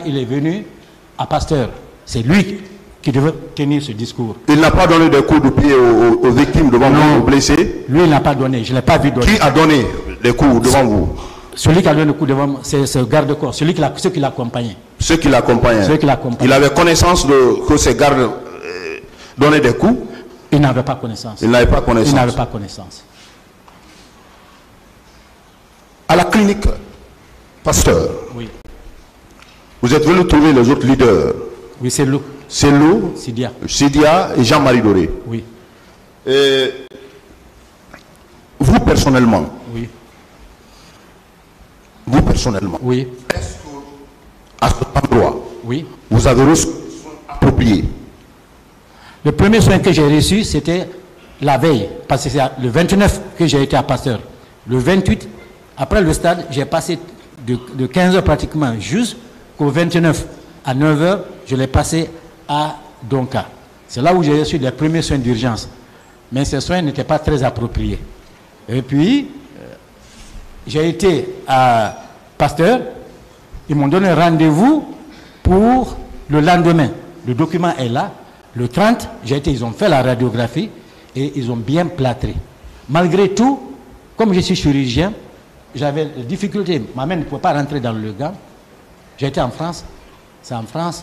il est venu à Pasteur, c'est lui qui devait tenir ce discours. Il n'a pas donné des coups de pied aux victimes devant vous, aux blessés? Lui, il n'a pas donné, je ne l'ai pas vu donner. Qui a donné des coups devant vous? Celui qui a donné le coup devant moi, c'est ce garde-corps, ceux qui l'accompagnaient. Ceux qui l'accompagnaient. Il avait connaissance que ces gardes donnaient des coups? Il n'avait pas connaissance. Il n'avait pas connaissance. Il n'avait pas connaissance. À la clinique Pasteur, oui. Vous êtes venu trouver les autres leaders? Oui, c'est Lou. C'est Lou, Sidia et Jean-Marie Doré. Oui. Et vous personnellement? Oui. Vous personnellement? Oui. Est-ce qu'à cet endroit, oui, vous avez reçu des soins appropriés? Le premier soin que j'ai reçu, c'était la veille, parce que c'est le 29 que j'ai été à Pasteur. Le 28, après le stade, j'ai passé de 15h pratiquement jusqu'au 29. À 9h, je l'ai passé à Donka. C'est là où j'ai reçu les premiers soins d'urgence. Mais ces soins n'étaient pas très appropriés. Et puis, j'ai été à Pasteur. Ils m'ont donné rendez-vous pour le lendemain. Le document est là. Le 30, ils ont fait la radiographie et ils ont bien plâtré. Malgré tout, comme je suis chirurgien, j'avais des difficultés. Ma main ne pouvait pas rentrer dans le gant. J'étais en France. C'est en France,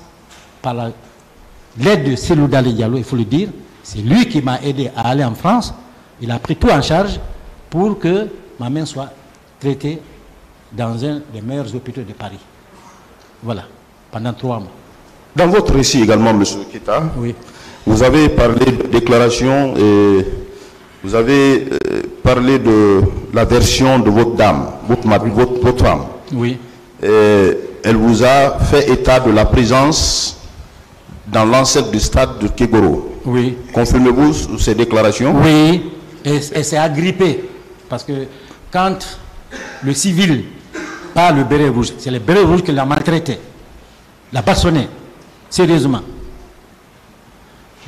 par l'aide de Cellou Dali Diallo, il faut le dire. C'est lui qui m'a aidé à aller en France. Il a pris tout en charge pour que ma main soit traitée dans un des meilleurs hôpitaux de Paris. Voilà, pendant 3 mois. Dans votre récit également, M. Keita, oui, vous avez parlé de déclaration et vous avez parlé de la version de votre dame, votre femme. Oui. Et elle vous a fait état de la présence dans l'enceinte du stade de Kegoro. Oui. Confirmez-vous ces déclarations? Oui, et c'est agrippé. Parce que quand le civil, pas le béret rouge, c'est le béret rouge qui l'a maltraité, l'a bâtonné, sérieusement.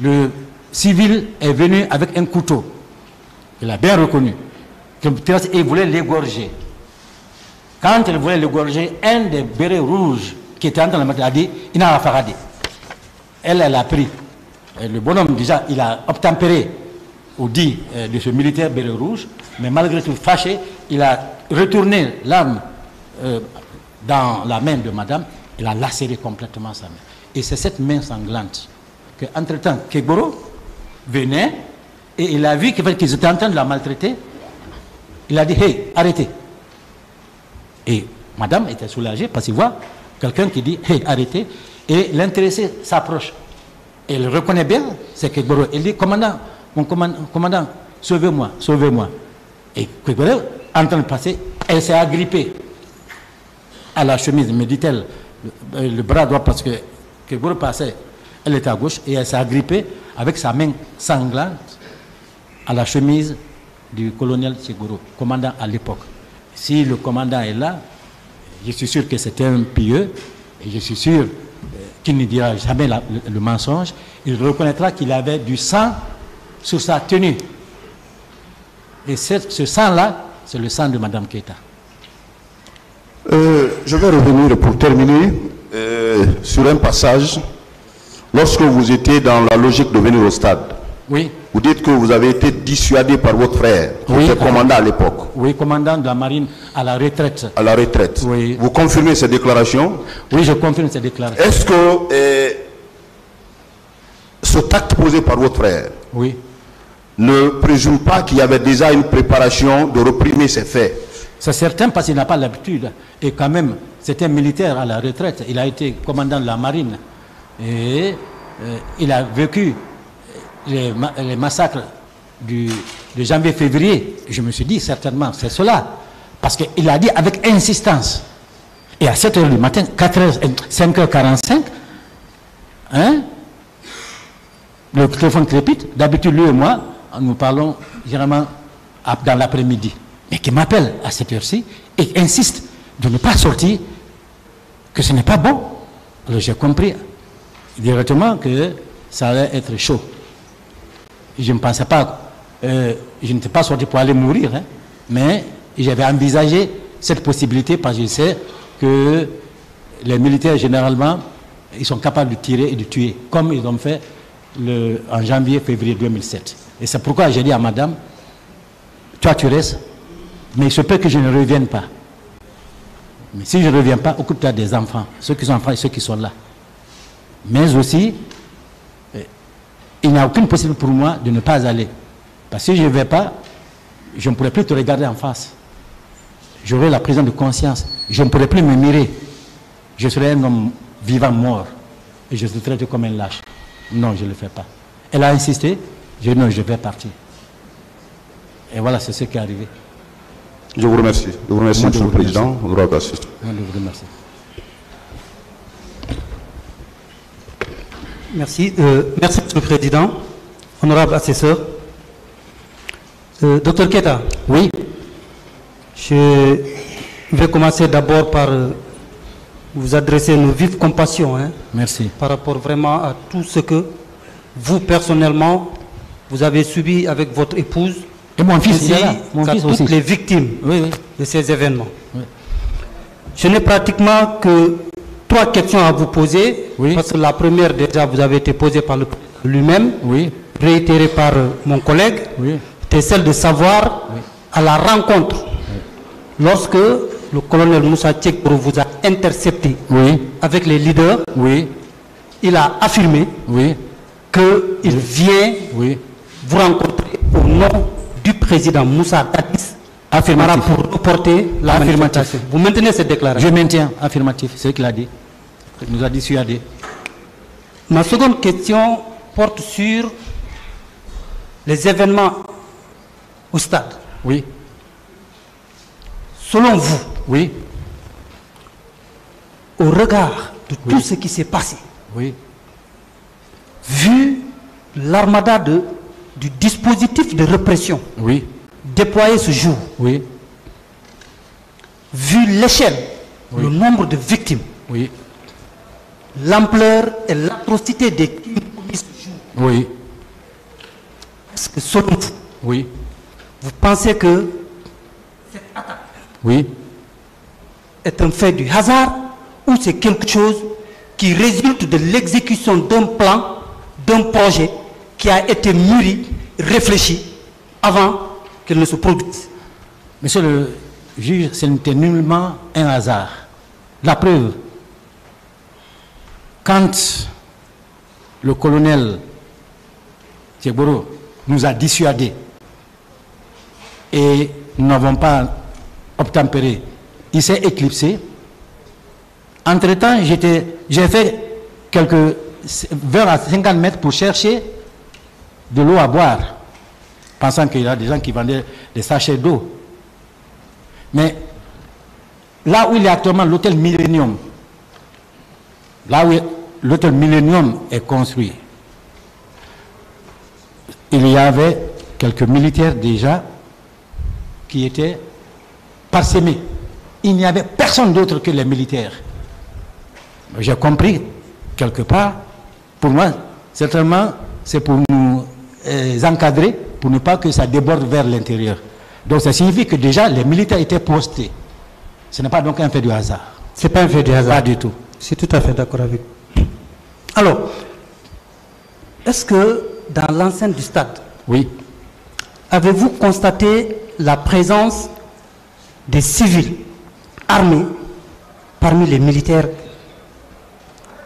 Le civil est venu avec un couteau. Il a bien reconnu. Et il voulait l'égorger. Quand il voulait l'égorger, un des bérets rouges qui était en train de mettre, a dit, il n'a pas fait. Elle a pris. Et le bonhomme, déjà, il a obtempéré au dit de ce militaire béret rouge, mais malgré tout fâché, il a retourné l'arme dans la main de madame, il a lacéré complètement sa main. Et c'est cette main sanglante que, entre-temps, Kegboro venait et il a vu qu'ils étaient en train de la maltraiter. Il a dit, hey, arrêtez. Et madame était soulagée parce qu'il voit quelqu'un qui dit, hey, arrêtez. Et l'intéressé s'approche. Et il reconnaît bien, c'est Kegboro. Il dit, commandant, mon commandant, sauvez-moi, sauvez-moi. Et Kegboro, en train de passer, elle s'est agrippée à la chemise, me dit-elle, le bras droit, parce que Kegboro passait, elle était à gauche, et elle s'est agrippée avec sa main sanglante à la chemise du colonel Seguro, commandant à l'époque. Si le commandant est là, je suis sûr que c'est un pieux, et je suis sûr qu'il ne dira jamais le mensonge. Il reconnaîtra qu'il avait du sang sur sa tenue. Et ce sang-là, c'est le sang de Mme Keita. Je vais revenir pour terminer sur un passage. Lorsque vous étiez dans la logique de venir au stade, oui. Vous dites que vous avez été dissuadé par votre frère, qui était commandant à l'époque. Oui, commandant de la marine à la retraite. À la retraite. Oui. Vous confirmez ces déclarations? Oui, je confirme ces déclarations. Est-ce que cet acte posé par votre frère ne présume pas qu'il y avait déjà une préparation de réprimer ces faits? C'est certain parce qu'il n'a pas l'habitude. Et quand même, c'est un militaire à la retraite. Il a été commandant de la marine. Et il a vécu les massacres de janvier-février. Je me suis dit, certainement, c'est cela. Parce qu'il a dit avec insistance. Et à 7h du matin, 5h45, hein, le téléphone crépite. D'habitude, lui et moi, nous parlons généralement dans l'après-midi. Mais qui m'appelle à cette heure-ci et insiste de ne pas sortir, que ce n'est pas bon. Alors j'ai compris directement que ça allait être chaud. Je ne pensais pas, je n'étais pas sorti pour aller mourir, hein, mais j'avais envisagé cette possibilité parce que je sais que les militaires, généralement, ils sont capables de tirer et de tuer, comme ils ont fait en janvier-février 2007. Et c'est pourquoi j'ai dit à madame, toi tu restes, mais il se peut que je ne revienne pas. Mais si je ne reviens pas, occupe-toi des enfants, ceux qui sont enfants et ceux qui sont là. Mais aussi, il n'y a aucune possibilité pour moi de ne pas aller. Parce que si je ne vais pas, je ne pourrai plus te regarder en face. J'aurai la prison de conscience. Je ne pourrai plus me mirer. Je serai un homme vivant mort. Et je serai traité comme un lâche. Non, je ne le fais pas. Elle a insisté. J'ai dit non, je vais partir. Et voilà, c'est ce qui est arrivé. Je vous remercie. Je vous remercie, Monsieur le Président. Moi, je vous remercie. Merci. Merci, Monsieur le Président. Honorable assesseur. Docteur Keita. Oui. Je vais commencer d'abord par vous adresser nos vives compassions. Merci. Par rapport vraiment à tout ce que vous, personnellement, vous avez subi avec votre épouse. Et mon fils, il est là. Mon fils toutes aussi. les victimes de ces événements. Oui. Je n'ai pratiquement que 3 questions à vous poser. Oui. Parce que la première, déjà, vous avez été posée par lui-même, Oui. réitérée par mon collègue. Oui. C'était celle de savoir, à la rencontre, lorsque le colonel Moussa Tchekbro vous a intercepté avec les leaders, il a affirmé qu'il vient vous rencontrer au nom du président Moussa Dadis pour reporter la manifestation. Vous maintenez cette déclaration? Je maintiens, affirmatif, c'est ce qu'il a dit. Il nous a dissuadé. Ma seconde question porte sur les événements au stade. Oui. Selon vous, au regard de tout ce qui s'est passé, vu l'armada du dispositif de répression déployé ce jour, vu l'échelle, le nombre de victimes, l'ampleur et l'atrocité des crimes commis ce jour, est-ce que selon vous, vous pensez que cette attaque est un fait du hasard ou c'est quelque chose qui résulte de l'exécution d'un plan, d'un projet qui a été mûri, réfléchi avant qu'il ne se produise? Monsieur le juge, ce n'était nullement un hasard. La preuve, quand le colonel Tchekbro nous a dissuadés et nous n'avons pas obtempéré, il s'est éclipsé. Entre-temps, j'ai fait quelques 20 à 50 mètres pour chercher de l'eau à boire, pensant qu'il y a des gens qui vendaient des sachets d'eau. Mais là où il y a actuellement l'hôtel Millennium, là où l'hôtel Millennium est construit, il y avait quelques militaires déjà qui étaient parsemés. Il n'y avait personne d'autre que les militaires. J'ai compris, quelque part, pour moi, certainement, c'est pour nous encadrer, pour ne pas que ça déborde vers l'intérieur. Donc ça signifie que déjà, les militaires étaient postés. Ce n'est pas donc un fait du hasard. Ce n'est pas un fait du hasard. Pas du tout. Je suis tout à fait d'accord avec vous. Alors, est-ce que dans l'enceinte du stade, avez-vous constaté la présence des civils armés parmi les militaires?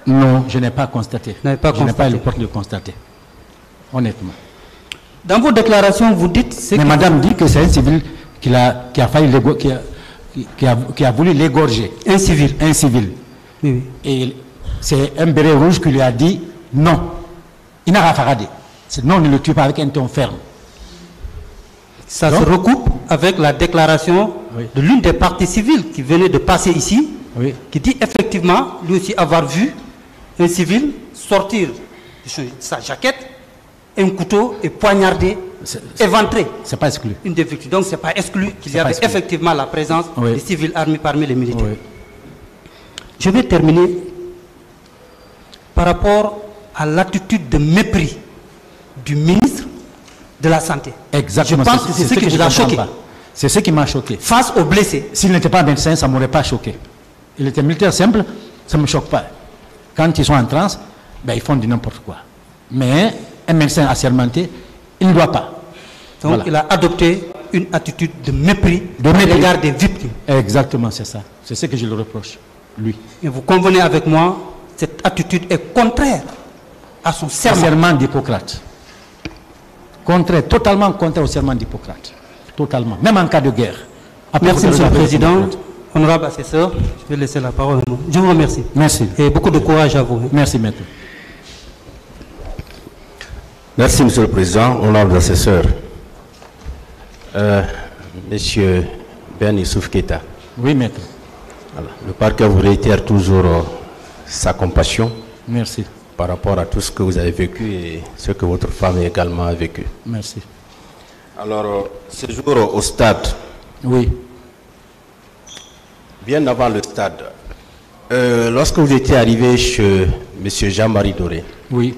Non, je n'ai pas constaté. Je n'ai pas le porte de constater, honnêtement. Dans vos déclarations, vous dites... Mais madame dit que c'est un civil qui a failli qui a voulu l'égorger. Un civil? Un civil. Oui. Et c'est un béret rouge qui lui a dit non. Il n'a pas faradé. Non, ne le tue pas avec un ton ferme. Ça se recoupe avec la déclaration de l'une des parties civiles qui venait de passer ici, qui dit effectivement, lui aussi avoir vu un civil sortir de sa jaquette, un couteau et poignarder, éventrer. C'est pas exclu. Une des victimes. Donc c'est pas exclu qu'il y avait effectivement la présence des civils armés parmi les militaires. Je vais terminer par rapport à l'attitude de mépris du ministre de la Santé. Exactement. Je pense que c'est ce qui vous a choqué. C'est ce qui m'a choqué. Face aux blessés. S'il n'était pas médecin, ça ne m'aurait pas choqué. Il était militaire simple, Ça ne me choque pas. Quand ils sont en transe, ben, ils font du n'importe quoi. Mais un médecin assermenté, il ne doit pas. Donc Voilà. il a adopté une attitude de mépris à l'égard des victimes. Exactement, c'est ça. C'est ce que je le reproche, lui. Et vous convenez avec moi, cette attitude est contraire à son serment. Serment d'Hippocrate. Totalement contraire au serment d'Hippocrate. Totalement. Même en cas de guerre. Merci, Monsieur le Président. Honorable assesseur, je vais laisser la parole. Je vous remercie. Merci. Et beaucoup de courage à vous. Merci, maître. Merci, Monsieur le Président, honorable assesseur. Monsieur Ben Youssouf Keita. Oui, maître. Voilà. Le parquet vous réitère toujours sa compassion. Merci. Par rapport à tout ce que vous avez vécu et ce que votre femme également a vécu. Merci. Alors, ce jour au stade. Oui. Bien avant le stade, lorsque vous étiez arrivé chez M. Jean-Marie Doré, oui.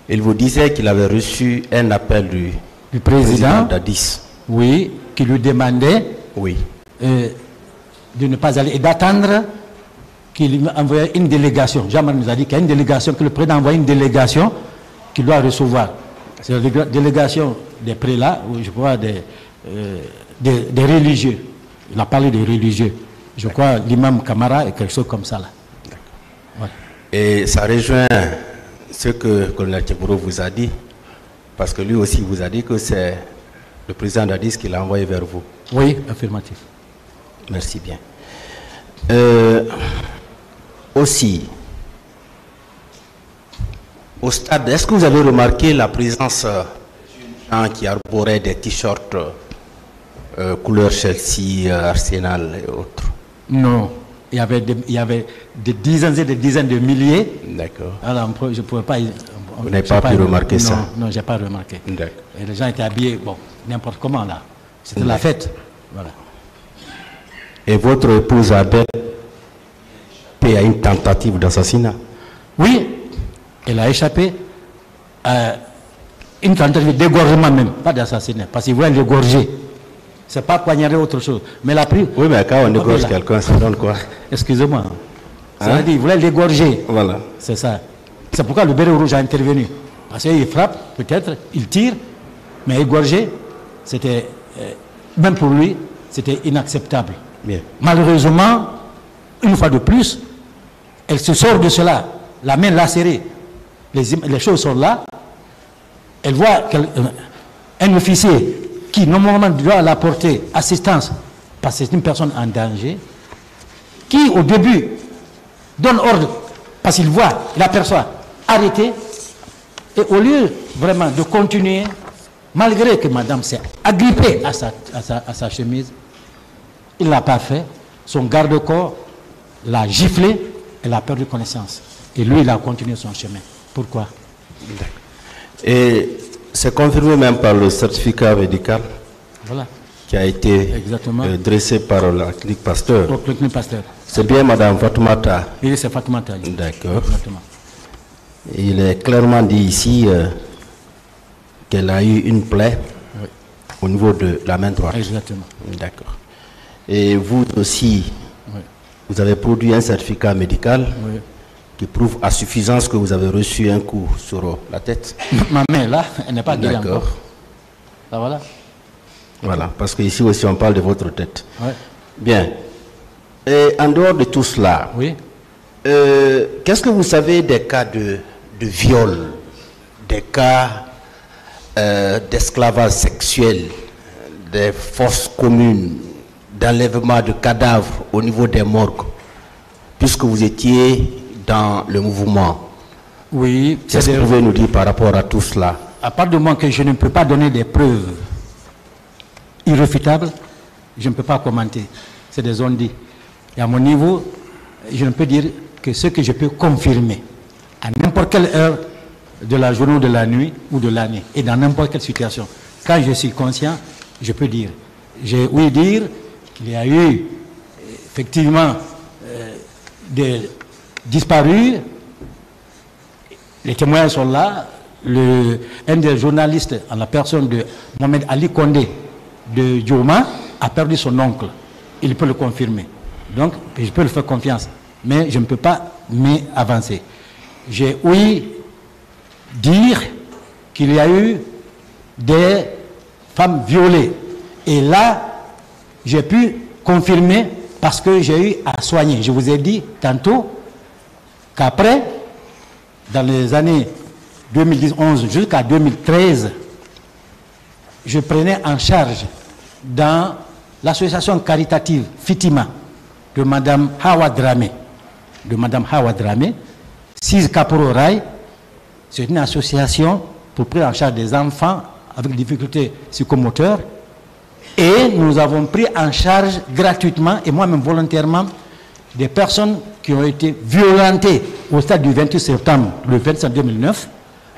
Il vous disait qu'il avait reçu un appel du président d'Addis. Oui, qui lui demandait oui. De ne pas aller et d'attendre qu'il envoie une délégation. Jean-Marie nous a dit qu'il y a une délégation, que le président envoie une délégation qu'il doit recevoir. C'est la délégation des prélats, ou je crois des religieux. Il a parlé des religieux. Je crois l'imam Camara et quelque chose comme ça là. Voilà. Et ça rejoint ce que le colonel Tchebourou vous a dit, parce que lui aussi vous a dit que c'est le président d'Addis qui l'a envoyé vers vous. Oui, affirmatif. Merci bien. Aussi, au stade, est-ce que vous avez remarqué la présence de gens qui arboraient des t-shirts couleur Chelsea, Arsenal et autres? Non. Il y avait des dizaines et des dizaines de milliers. D'accord. Alors, je ne pouvais pas... Vous n'avez pas pu remarquer ça? Non, je n'ai pas remarqué. D'accord. Et les gens étaient habillés, bon, n'importe comment là. C'était la fête. Voilà. Et votre épouse a échappé à une tentative d'assassinat? Oui, elle a échappé à une tentative d'égorgement même, pas d'assassinat, parce qu'il voulait l'égorger. C'est pas poignarder autre chose. Mais elle a pris... Oui, mais quand on égorge quelqu'un, ça donne quoi? Excusez-moi. C'est-à-dire qu'il voulait l'égorger. Voilà. C'est ça. C'est pourquoi le béret rouge a intervenu. Parce qu'il frappe, peut-être, il tire, mais égorger, c'était... même pour lui, c'était inacceptable. Bien. Malheureusement, une fois de plus, elle se sort de cela, la main lacérée. Les choses sont là. Elle voit un officier qui normalement doit l'apporter assistance parce que c'est une personne en danger, qui au début donne ordre parce qu'il voit, il aperçoit, arrêter, et au lieu vraiment de continuer, malgré que madame s'est agrippée à sa chemise, il ne l'a pas fait, son garde-corps l'a giflé, elle a perdu connaissance. Et lui, il a continué son chemin. Pourquoi? Et c'est confirmé même par le certificat médical, voilà, qui a été dressé par la clinique Pasteur. C'est bien Madame Fatoumata? Oui, c'est Fatoumata. D'accord. Il est clairement dit ici qu'elle a eu une plaie au niveau de la main droite. Exactement. D'accord. Et vous aussi, vous avez produit un certificat médical qui prouve à suffisance que vous avez reçu un coup sur la tête. Ma main là, elle n'est pas guérie encore. Ça voilà. Voilà, parce qu'ici aussi on parle de votre tête. Ouais. Bien. Et en dehors de tout cela, qu'est-ce que vous savez des cas de viol, des cas d'esclavage sexuel, des fosses communes, d'enlèvement de cadavres au niveau des morgues, puisque vous étiez dans le mouvement? Oui. Qu'est-ce que vous pouvez nous dire par rapport à tout cela? À part de moi que je ne peux pas donner des preuves irréfutables, je ne peux pas commenter. C'est des on-dit. Et à mon niveau, je ne peux dire que ce que je peux confirmer à n'importe quelle heure de la journée ou de la nuit ou de l'année et dans n'importe quelle situation. Quand je suis conscient, je peux dire. J'ai ouï dire qu'il y a eu effectivement des disparus. Les témoins sont là. Un des journalistes, en la personne de Mohamed Ali Kondé de Djouma, a perdu son oncle. Il peut le confirmer. Donc, je peux le faire confiance. mais je ne peux pas m'avancer. J'ai ouï dire qu'il y a eu des femmes violées. Et là, j'ai pu confirmer parce que j'ai eu à soigner. Je vous ai dit tantôt qu'après, dans les années 2011 jusqu'à 2013, je prenais en charge dans l'association caritative Fitima de Mme Hawa Dramé. De Mme Hawa Dramé, 6 Kaporo Rai, c'est une association pour prendre en charge des enfants avec des difficultés psychomoteurs. Et nous avons pris en charge gratuitement, et moi-même volontairement, des personnes qui ont été violentées au stade du 28 septembre, le 27 2009,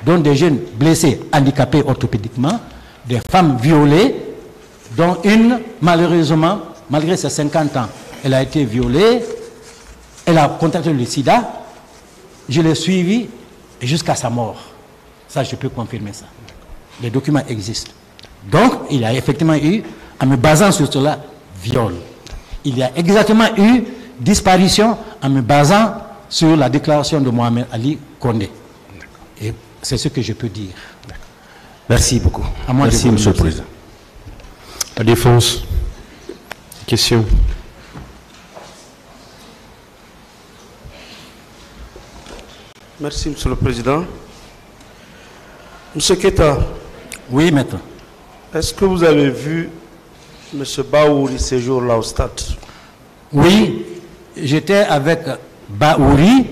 dont des jeunes blessés, handicapés orthopédiquement, des femmes violées, dont une, malheureusement, malgré ses 50 ans, elle a été violée, elle a contracté le sida, je l'ai suivie jusqu'à sa mort. Ça, je peux confirmer ça. Les documents existent. Donc, il y a effectivement eu, en me basant sur cela, viol. Il y a exactement eu disparition en me basant sur la déclaration de Mohamed Ali Condé. Et c'est ce que je peux dire. Merci beaucoup. Merci, Monsieur le Président. La défense. Question. Merci, Monsieur le Président. Monsieur Keita. Oui, maître. Est-ce que vous avez vu M. Baouri ces jours-là au stade? Oui, j'étais avec Baouri,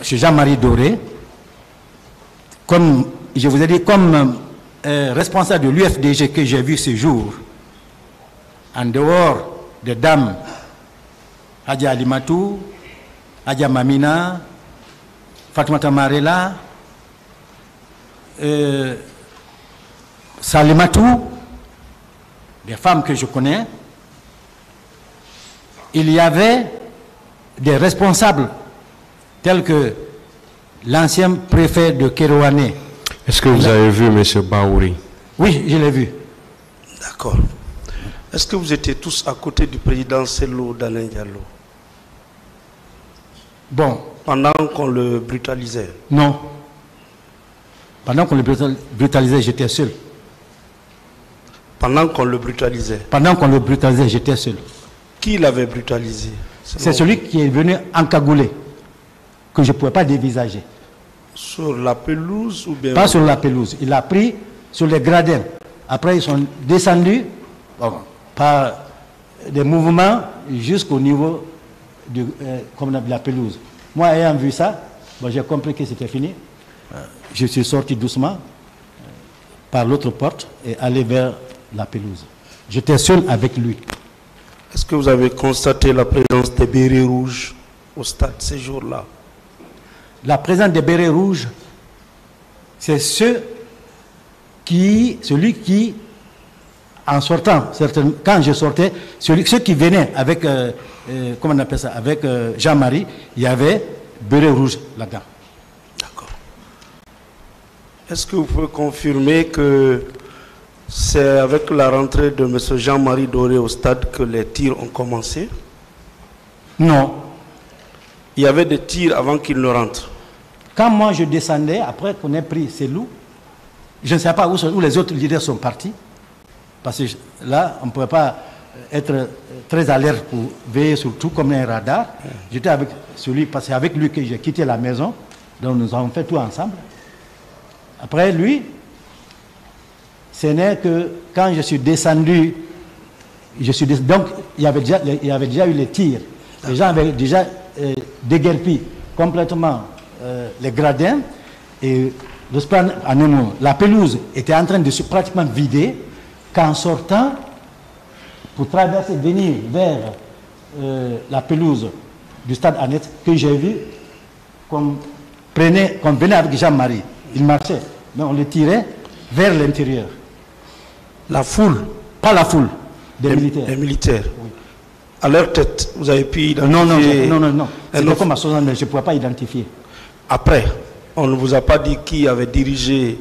chez Jean-Marie Doré, comme je vous ai dit, comme responsable de l'UFDG que j'ai vu ce jour, en dehors des dames Hadja Alimatou, Hadja Mamina, Fatoumata Marela, Salimatou, des femmes que je connais, il y avait des responsables tels que l'ancien préfet de Kérouané. Est-ce que vous avez vu M. Baouri? Oui, je l'ai vu. D'accord. Est-ce que vous étiez tous à côté du président Sello d'Alain Diallo? Bon. Pendant qu'on le brutalisait? Non. Pendant qu'on le brutalisait, j'étais seul. Pendant qu'on le brutalisait? Pendant qu'on le brutalisait, j'étais seul. Qui l'avait brutalisé? C'est celui qui est venu encagoulé, que je ne pouvais pas dévisager. Sur la pelouse ou bien? Pas sur la pelouse. Il a pris sur les gradins. Après, ils sont descendus par des mouvements jusqu'au niveau de la pelouse. Moi, ayant vu ça, j'ai compris que c'était fini. Je suis sorti doucement par l'autre porte et allé vers la pelouse. J'étais seul avec lui. Est-ce que vous avez constaté la présence des bérets rouges au stade ces jours-là? La présence des bérets rouges, c'est celui qui, en sortant, quand je sortais, ceux qui venaient avec, comment on appelle ça, avec Jean-Marie, il y avait bérets rouges là-dedans. D'accord. Est-ce que vous pouvez confirmer que c'est avec la rentrée de M. Jean-Marie Doré au stade que les tirs ont commencé? Non. Il y avait des tirs avant qu'il ne rentre? Quand moi je descendais, après qu'on ait pris ces loups, je ne sais pas où les autres leaders sont partis. Parce que là, on ne pouvait pas être très alerte pour veiller sur tout comme un radar. J'étais avec celui, parce que c'est avec lui que j'ai quitté la maison. Donc nous avons fait tout ensemble. Après lui, ce n'est que quand je suis descendu, donc il y avait déjà eu les tirs. Les gens avaient déjà déguerpi complètement les gradins et la pelouse était en train de se pratiquement vider qu'en sortant pour traverser, venir vers la pelouse du stade Annette, que j'ai vu qu'on venait avec Jean-Marie. Il marchait, mais on le tirait vers l'intérieur. La foule? Pas la foule, des militaires. Les militaires, oui. À leur tête, vous avez pu identifier? Non. C'était comme à 60 mètres, je ne pouvais pas identifier. Après, on ne vous a pas dit qui avait dirigé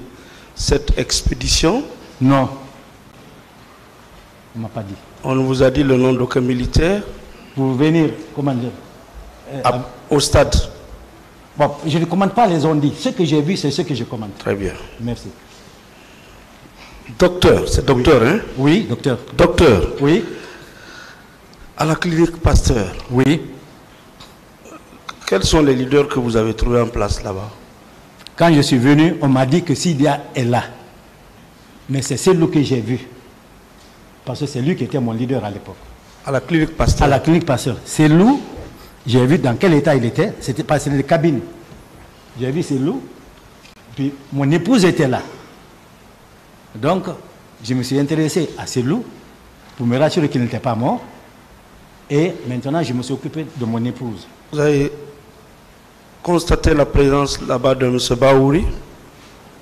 cette expédition? Non. On ne m'a pas dit. On vous a dit le nom d'aucun militaire? Pour venir, comment dire? Au stade. Bon, je ne commande pas les on-dit. Ce que j'ai vu, c'est ce que je commande. Très bien. Merci. Docteur, c'est docteur, oui. Hein? Oui, docteur. Docteur. Oui. À la clinique Pasteur. Oui. Quels sont les leaders que vous avez trouvés en place là-bas? Quand je suis venu, on m'a dit que Sidia est là. Mais c'est celui que j'ai vu. Parce que c'est lui qui était mon leader à l'époque. À la clinique Pasteur. À la clinique Pasteur. C'est lui, j'ai vu dans quel état il était. C'était pas les cabines. J'ai vu c'est lui. Puis mon épouse était là. Donc, je me suis intéressé à Cellou pour me rassurer qu'il n'était pas mort. Et maintenant, je me suis occupé de mon épouse. Vous avez constaté la présence là-bas de M. Baouri?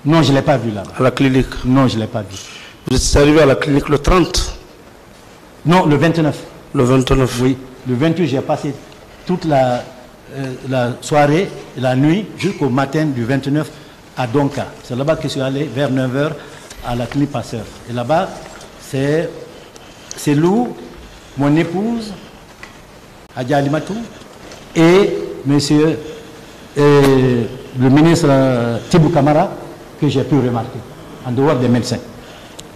Non, je ne l'ai pas vu là-bas. À la clinique? Non, je ne l'ai pas vu. Vous êtes arrivé à la clinique le 30? Non, le 29. Le 29? Oui. Le 28, j'ai passé toute la soirée, la nuit, jusqu'au matin du 29 à Donka. C'est là-bas que je suis allé vers 9h à la clinique Pasteur. Et là-bas, c'est Lou, mon épouse, Adja Alimatou, et monsieur le ministre Tibou Kamara, que j'ai pu remarquer, en dehors des médecins.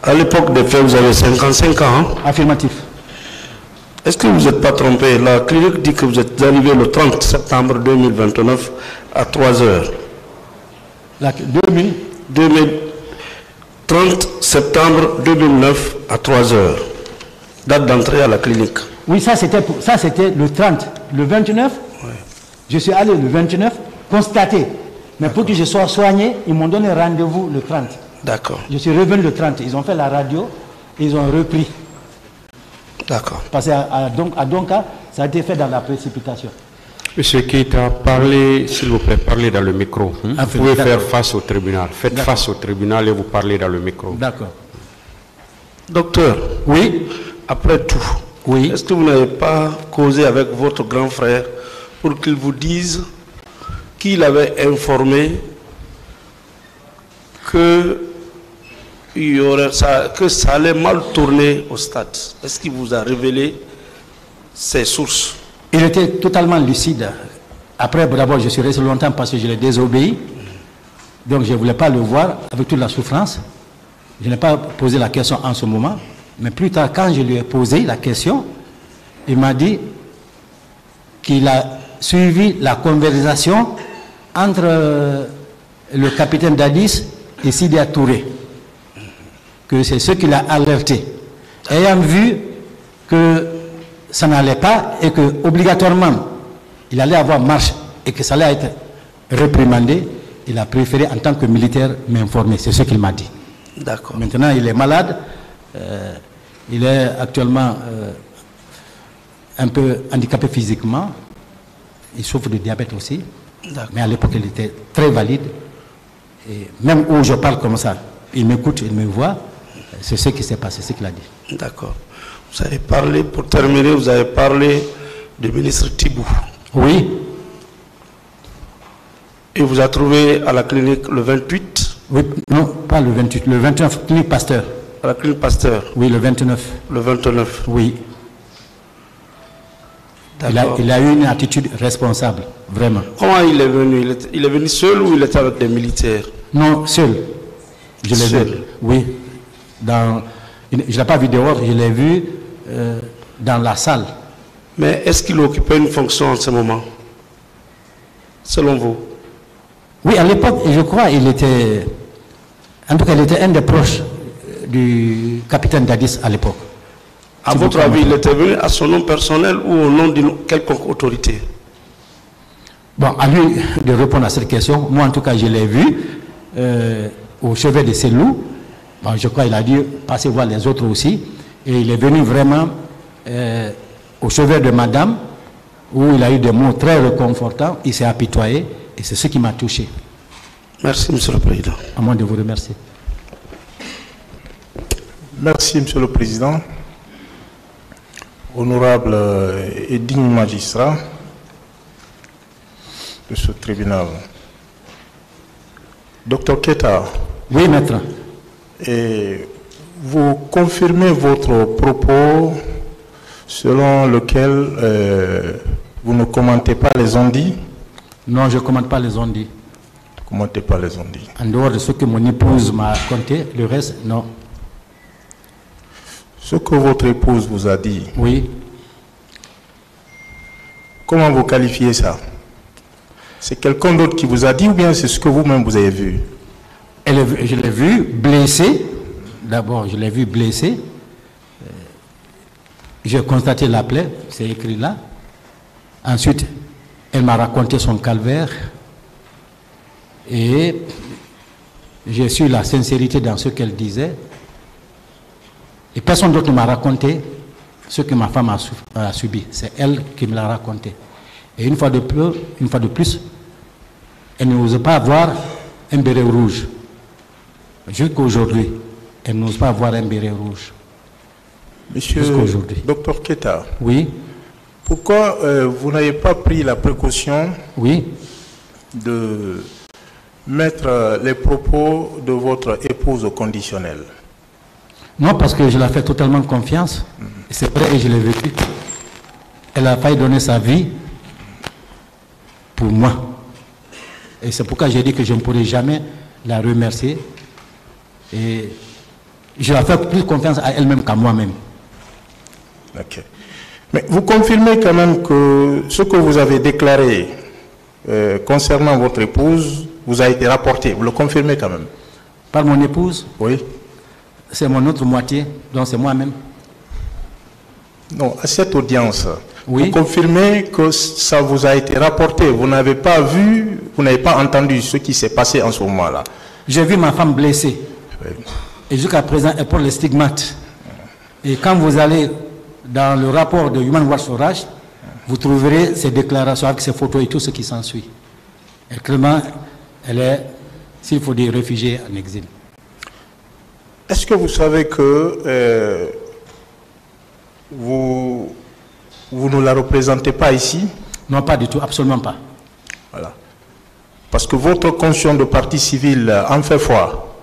À l'époque des faits, vous avez 55 ans. Hein? Affirmatif. Est-ce que vous n'êtes pas trompé? La clinique dit que vous êtes arrivé le 30 septembre 2029 à 3h. 30 septembre 2009 à 3h. Date d'entrée à la clinique. Oui, ça c'était le 30. Le 29, ouais. Je suis allé le 29, constater. Mais pour que je sois soigné, ils m'ont donné rendez-vous le 30. D'accord. Je suis revenu le 30. Ils ont fait la radio, ils ont repris. D'accord. Parce qu'à Donka, ça a été fait dans la précipitation. Monsieur Keita, parlez, s'il vous plaît, parlez dans le micro. Vous pouvez faire face au tribunal. Faites face au tribunal et vous parlez dans le micro. D'accord. Docteur, oui, après tout, oui. Est-ce que vous n'avez pas causé avec votre grand frère pour qu'il vous dise qu'il avait informé que ça allait mal tourner au stade? Est-ce qu'il vous a révélé ses sources? Il était totalement lucide. Après, d'abord, je suis resté longtemps parce que je l'ai désobéi. Donc, je ne voulais pas le voir avec toute la souffrance. Je n'ai pas posé la question en ce moment. Mais plus tard, quand je lui ai posé la question, il m'a dit qu'il a suivi la conversation entre le capitaine Dadis et Sidia Touré. Que c'est ce qui l'a alerté. Ayant vu que ça n'allait pas et que obligatoirement il allait avoir marche et que ça allait être réprimandé, il a préféré en tant que militaire m'informer. C'est ce qu'il m'a dit. D'accord. Maintenant il est malade, il est actuellement un peu handicapé physiquement, il souffre de diabète aussi, mais à l'époque il était très valide. Et même où je parle comme ça, il m'écoute, il me voit, c'est ce qui s'est passé, c'est ce qu'il a dit. D'accord. Vous avez parlé, pour terminer, vous avez parlé du ministre Tibou. Oui. Et vous a trouvé à la clinique le 28? Oui, non, pas le 28, le 29, clinique Pasteur. À la clinique Pasteur? Oui, le 29. Le 29? Oui. Il a eu une attitude responsable, vraiment. Comment il est venu? Il est venu seul ou il était avec des militaires? Non, seul. Je l'ai vu. Oui. Je ne l'ai pas vu dehors, je l'ai vu dans la salle. Mais est-ce qu'il occupait une fonction en ce moment, selon vous? Oui, à l'époque, je crois, il était... En tout cas, il était un des proches du capitaine Dadis à l'époque. À votre avis, il était venu à son nom personnel ou au nom d'une quelconque autorité? Bon, à lui de répondre à cette question. Moi, en tout cas, je l'ai vu au chevet de Cellou. Bon, je crois qu'il a dû passer voir les autres aussi. Et il est venu vraiment au chevet de madame, où il a eu des mots très réconfortants. Il s'est apitoyé et c'est ce qui m'a touché. Merci, Monsieur le Président. À moi de vous remercier. Merci, Monsieur le Président. Honorable et digne magistrat de ce tribunal. Docteur Keita. Oui, maître. Et vous confirmez votre propos selon lequel Vous ne commentez pas les ondits? Non, je ne commente pas les ondits. Commentez pas les ondits. En dehors de ce que mon épouse m'a raconté, le reste, non. Ce que votre épouse vous a dit. Oui. Comment vous qualifiez ça? C'est quelqu'un d'autre qui vous a dit ou bien c'est ce que vous-même vous avez vu? Je l'ai vu blessé. D'abord, je l'ai vu blessé. J'ai constaté la plaie, c'est écrit là. Ensuite, elle m'a raconté son calvaire. Et j'ai su la sincérité dans ce qu'elle disait. Et personne d'autre ne m'a raconté ce que ma femme a subi. C'est elle qui me l'a raconté. Et une fois de plus, elle n'ose pas avoir un béret rouge. Jusqu'à aujourd'hui, elle n'ose pas avoir un béret rouge. Monsieur Dr Keita, oui. Pourquoi vous n'avez pas pris la précaution de mettre les propos de votre épouse au conditionnel? Non, parce que je la fais totalement confiance. C'est vrai et je l'ai vécu. Elle a failli donner sa vie pour moi. Et c'est pourquoi j'ai dit que je ne pourrai jamais la remercier. Et je la fais plus confiance à elle-même qu'à moi-même. Ok. Mais vous confirmez quand même que ce que vous avez déclaré concernant votre épouse vous a été rapporté. Vous le confirmez quand même? Par mon épouse? Oui. C'est mon autre moitié, donc c'est moi-même. Non, à cette audience, oui. Vous confirmez que ça vous a été rapporté. Vous n'avez pas vu, vous n'avez pas entendu ce qui s'est passé en ce moment-là. J'ai vu ma femme blessée. Oui. Et jusqu'à présent, elle porte les stigmates. Et quand vous allez dans le rapport de Human Rights Watch, vous trouverez ces déclarations avec ces photos et tout ce qui s'ensuit. Et clairement, elle est, s'il faut dire, réfugiée en exil. Est-ce que vous savez que vous ne la représentez pas ici? Non, pas du tout, absolument pas. Voilà. Parce que votre conscience de partie civile en fait foi.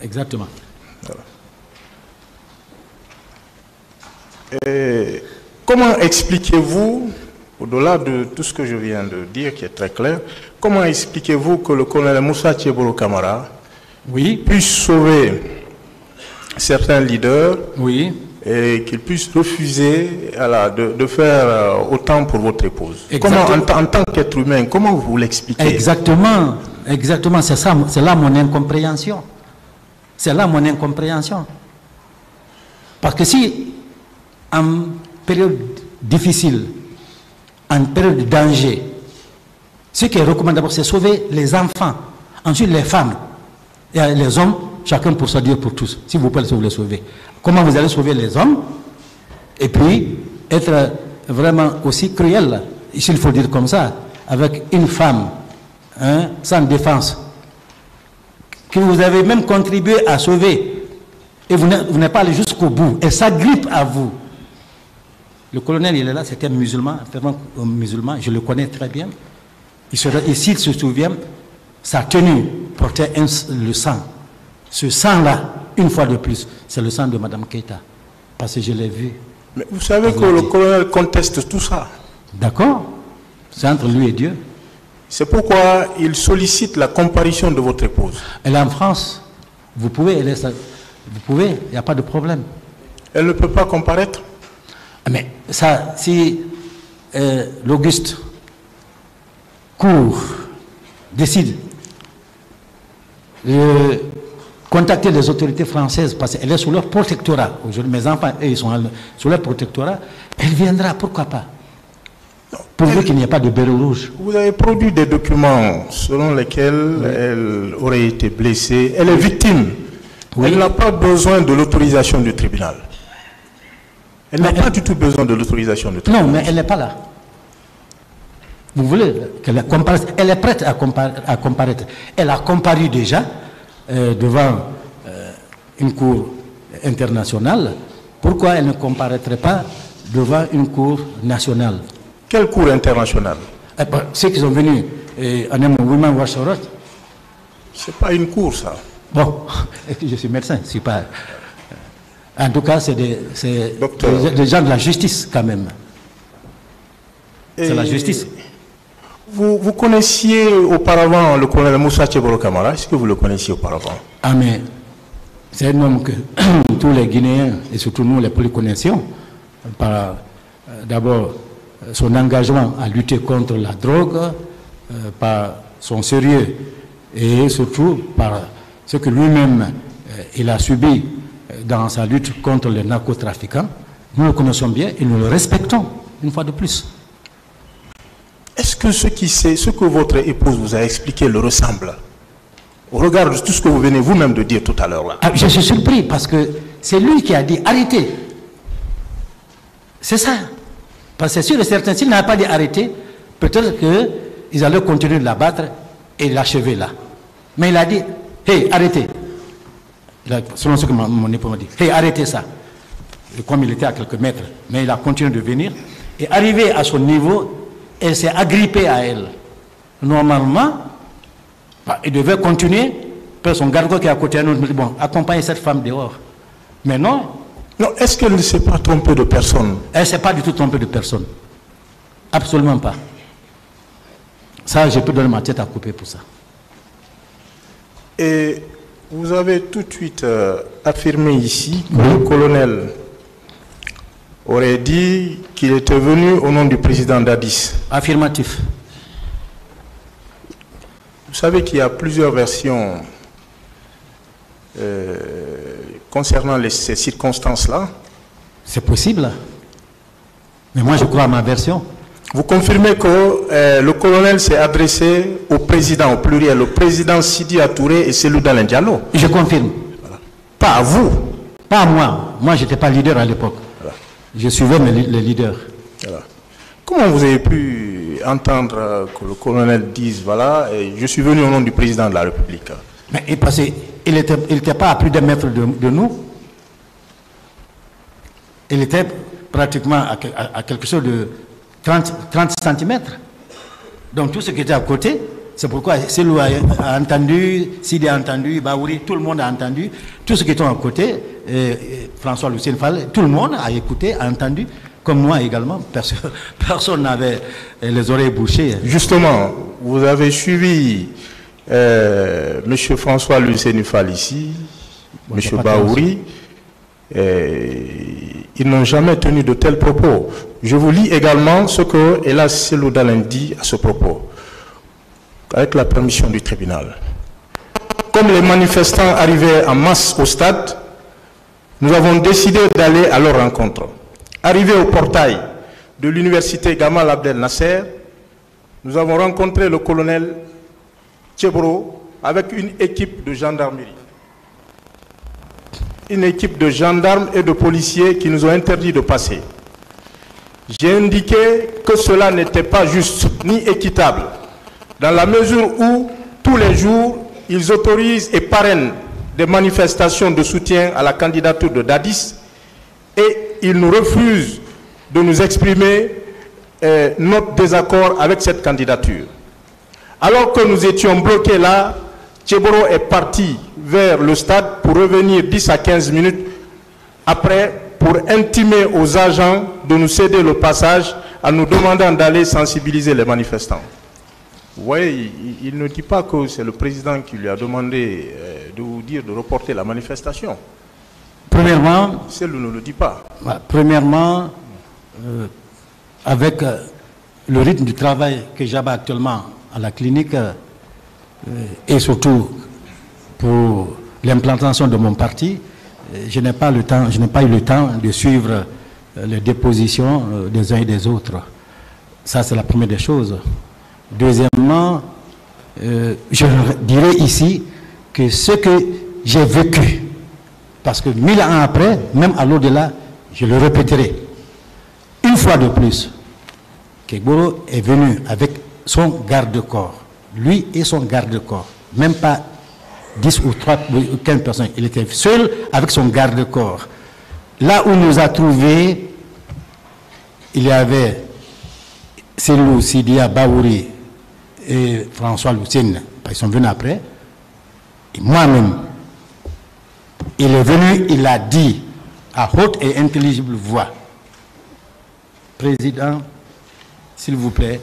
Exactement. Voilà. Et comment expliquez-vous, au-delà de tout ce que je viens de dire, qui est très clair, comment expliquez-vous que le colonel Moussa Thiebolo Camara puisse sauver certains leaders et qu'il puisse refuser de faire autant pour votre épouse? Comment, en tant qu'être humain, comment vous l'expliquez? Exactement, exactement, c'est là mon incompréhension. C'est là mon incompréhension. Parce que si, en période difficile, en période de danger, ce qui est recommandé d'abord, c'est sauver les enfants, ensuite les femmes, et les hommes, chacun pour soi, Dieu pour tous. Si vous pouvez les sauver. Comment vous allez sauver les hommes? Et puis, être vraiment aussi cruel, ici il faut dire comme ça, avec une femme, sans défense, que vous avez même contribué à sauver, et vous n'êtes pas allé jusqu'au bout, et s'agrippe à vous. Le colonel, il est là, c'était un musulman, fervent musulman, je le connais très bien. S'il se souvient, sa tenue portait le sang. Ce sang-là, une fois de plus, c'est le sang de Mme Keita. Parce que je l'ai vu. Mais vous savez que le colonel conteste tout ça. D'accord. C'est entre lui et Dieu. C'est pourquoi il sollicite la comparution de votre épouse. Elle est en France. Vous pouvez, il n'y a pas de problème. Elle ne peut pas comparaître? Mais ça, si l'Auguste Cour décide de contacter les autorités françaises, parce qu'elle est sous leur protectorat, aujourd'hui mes enfants, ils sont sous leur protectorat, elle viendra, pourquoi pas? Pourvu qu'il n'y ait pas de béret rouge. Vous avez produit des documents selon lesquels elle aurait été blessée. Elle est victime. Elle n'a pas besoin de l'autorisation du tribunal. Elle n'a pas du tout besoin de l'autorisation du tribunal. Non, mais elle n'est pas là. Vous voulez qu'elle comparaisse? Elle est prête à comparaître. Elle a comparu déjà devant une cour internationale. Pourquoi elle ne comparaîtrait pas devant une cour nationale? Quelle cour internationale? Ceux qui sont venus en Women Watch Watch. Ce n'est pas une cour, ça. Bon, je suis médecin, je suis pas. En tout cas, c'est des gens de la justice quand même. C'est la justice. Vous connaissiez auparavant le colonel Moussa Tchebolo Camara? Est-ce que vous le connaissiez auparavant? Ah mais, c'est un homme que tous les Guinéens, et surtout nous les plus connaissions, par d'abord son engagement à lutter contre la drogue, par son sérieux, et surtout par ce que lui-même il a subi dans sa lutte contre les narcotrafiquants. Nous le connaissons bien et nous le respectons, une fois de plus. Est-ce que ce que votre épouse vous a expliqué le ressemble au regard de tout ce que vous venez vous-même de dire tout à l'heure là? Je suis surpris parce que c'est lui qui a dit arrêtez. C'est ça. Parce que c'est sûr et certain, s'il n'avait pas dit arrêter, peut-être qu'ils allaient continuer de la battre et l'achever là. Mais il a dit, hey, arrêtez. Selon ce que mon époux m'a dit, hey, arrêtez ça. Et comme il était à quelques mètres, mais il a continué de venir. Et arrivé à son niveau, elle s'est agrippée à elle. Normalement, il devait continuer. Puis son garde qui est à côté de nous me dit, bon, accompagnez cette femme dehors. Mais non. Non, est-ce qu'elle ne s'est pas trompée de personne? Elle ne s'est pas du tout trompée de personne. Absolument pas. Ça, je peux donner ma tête à couper pour ça. Et vous avez tout de suite affirmé ici que le colonel aurait dit qu'il était venu au nom du président Dadis. Affirmatif. Vous savez qu'il y a plusieurs versions concernant ces circonstances-là. C'est possible. Mais moi, je crois à ma version. Vous confirmez que le colonel s'est adressé au président, au pluriel, le président Sidi Touré et Cellou Dalein Diallo. Je confirme. Voilà. Pas à vous. Pas à moi. Moi, je n'étais pas leader à l'époque. Voilà. Je suivais les leaders. Voilà. Comment vous avez pu entendre que le colonel dise, voilà, je suis venu au nom du président de la République? Mais parce qu'il n'était pas à plus d'un mètre de nous. Il était pratiquement à quelque chose de 30 cm. Donc tout ce qui était à côté, c'est pourquoi Cellou a entendu, Sidi a entendu, Baouri, tout le monde a entendu. Tout ce qui était à côté, François Lucien Fall, tout le monde a écouté, a entendu, comme moi également. Personne n'avait les oreilles bouchées. Justement, vous avez suivi M. François Lucien Fall ici, M. Baouri. Ils n'ont jamais tenu de tels propos. Je vous lis également ce que Hélas Cellou Dalein dit à ce propos, avec la permission du tribunal. Comme les manifestants arrivaient en masse au stade, nous avons décidé d'aller à leur rencontre. Arrivés au portail de l'université Gamal Abdel Nasser, nous avons rencontré le colonel Tchebolo avec une équipe de gendarmerie. Une équipe de gendarmes et de policiers qui nous ont interdit de passer. J'ai indiqué que cela n'était pas juste ni équitable, dans la mesure où tous les jours, ils autorisent et parrainent des manifestations de soutien à la candidature de Dadis et ils nous refusent de nous exprimer notre désaccord avec cette candidature. Alors que nous étions bloqués là, Tchebolo est parti vers le stade pour revenir 10 à 15 minutes après pour intimer aux agents de nous céder le passage en nous demandant d'aller sensibiliser les manifestants. Vous voyez, il ne dit pas que c'est le président qui lui a demandé de vous dire de reporter la manifestation. Premièrement, Cellou ne le dit pas. Premièrement, avec le rythme du travail que j'avais actuellement à la clinique et surtout pour l'implantation de mon parti, je n'ai pas eu le temps de suivre les dépositions des uns et des autres. Ça, c'est la première des choses. Deuxièmement, je dirais ici que ce que j'ai vécu, parce que 1000 ans après, même à l'au-delà, je le répéterai, une fois de plus, Kegboro est venu avec son garde-corps, lui et son garde-corps, même pas 10 ou 3 ou 15 personnes, il était seul avec son garde-corps. Là où nous a trouvé, il y avait Cellou, Sidia, Baouri et François Lucien, ils sont venus après, et moi-même, il est venu, il a dit à haute et intelligible voix, Président, s'il vous plaît,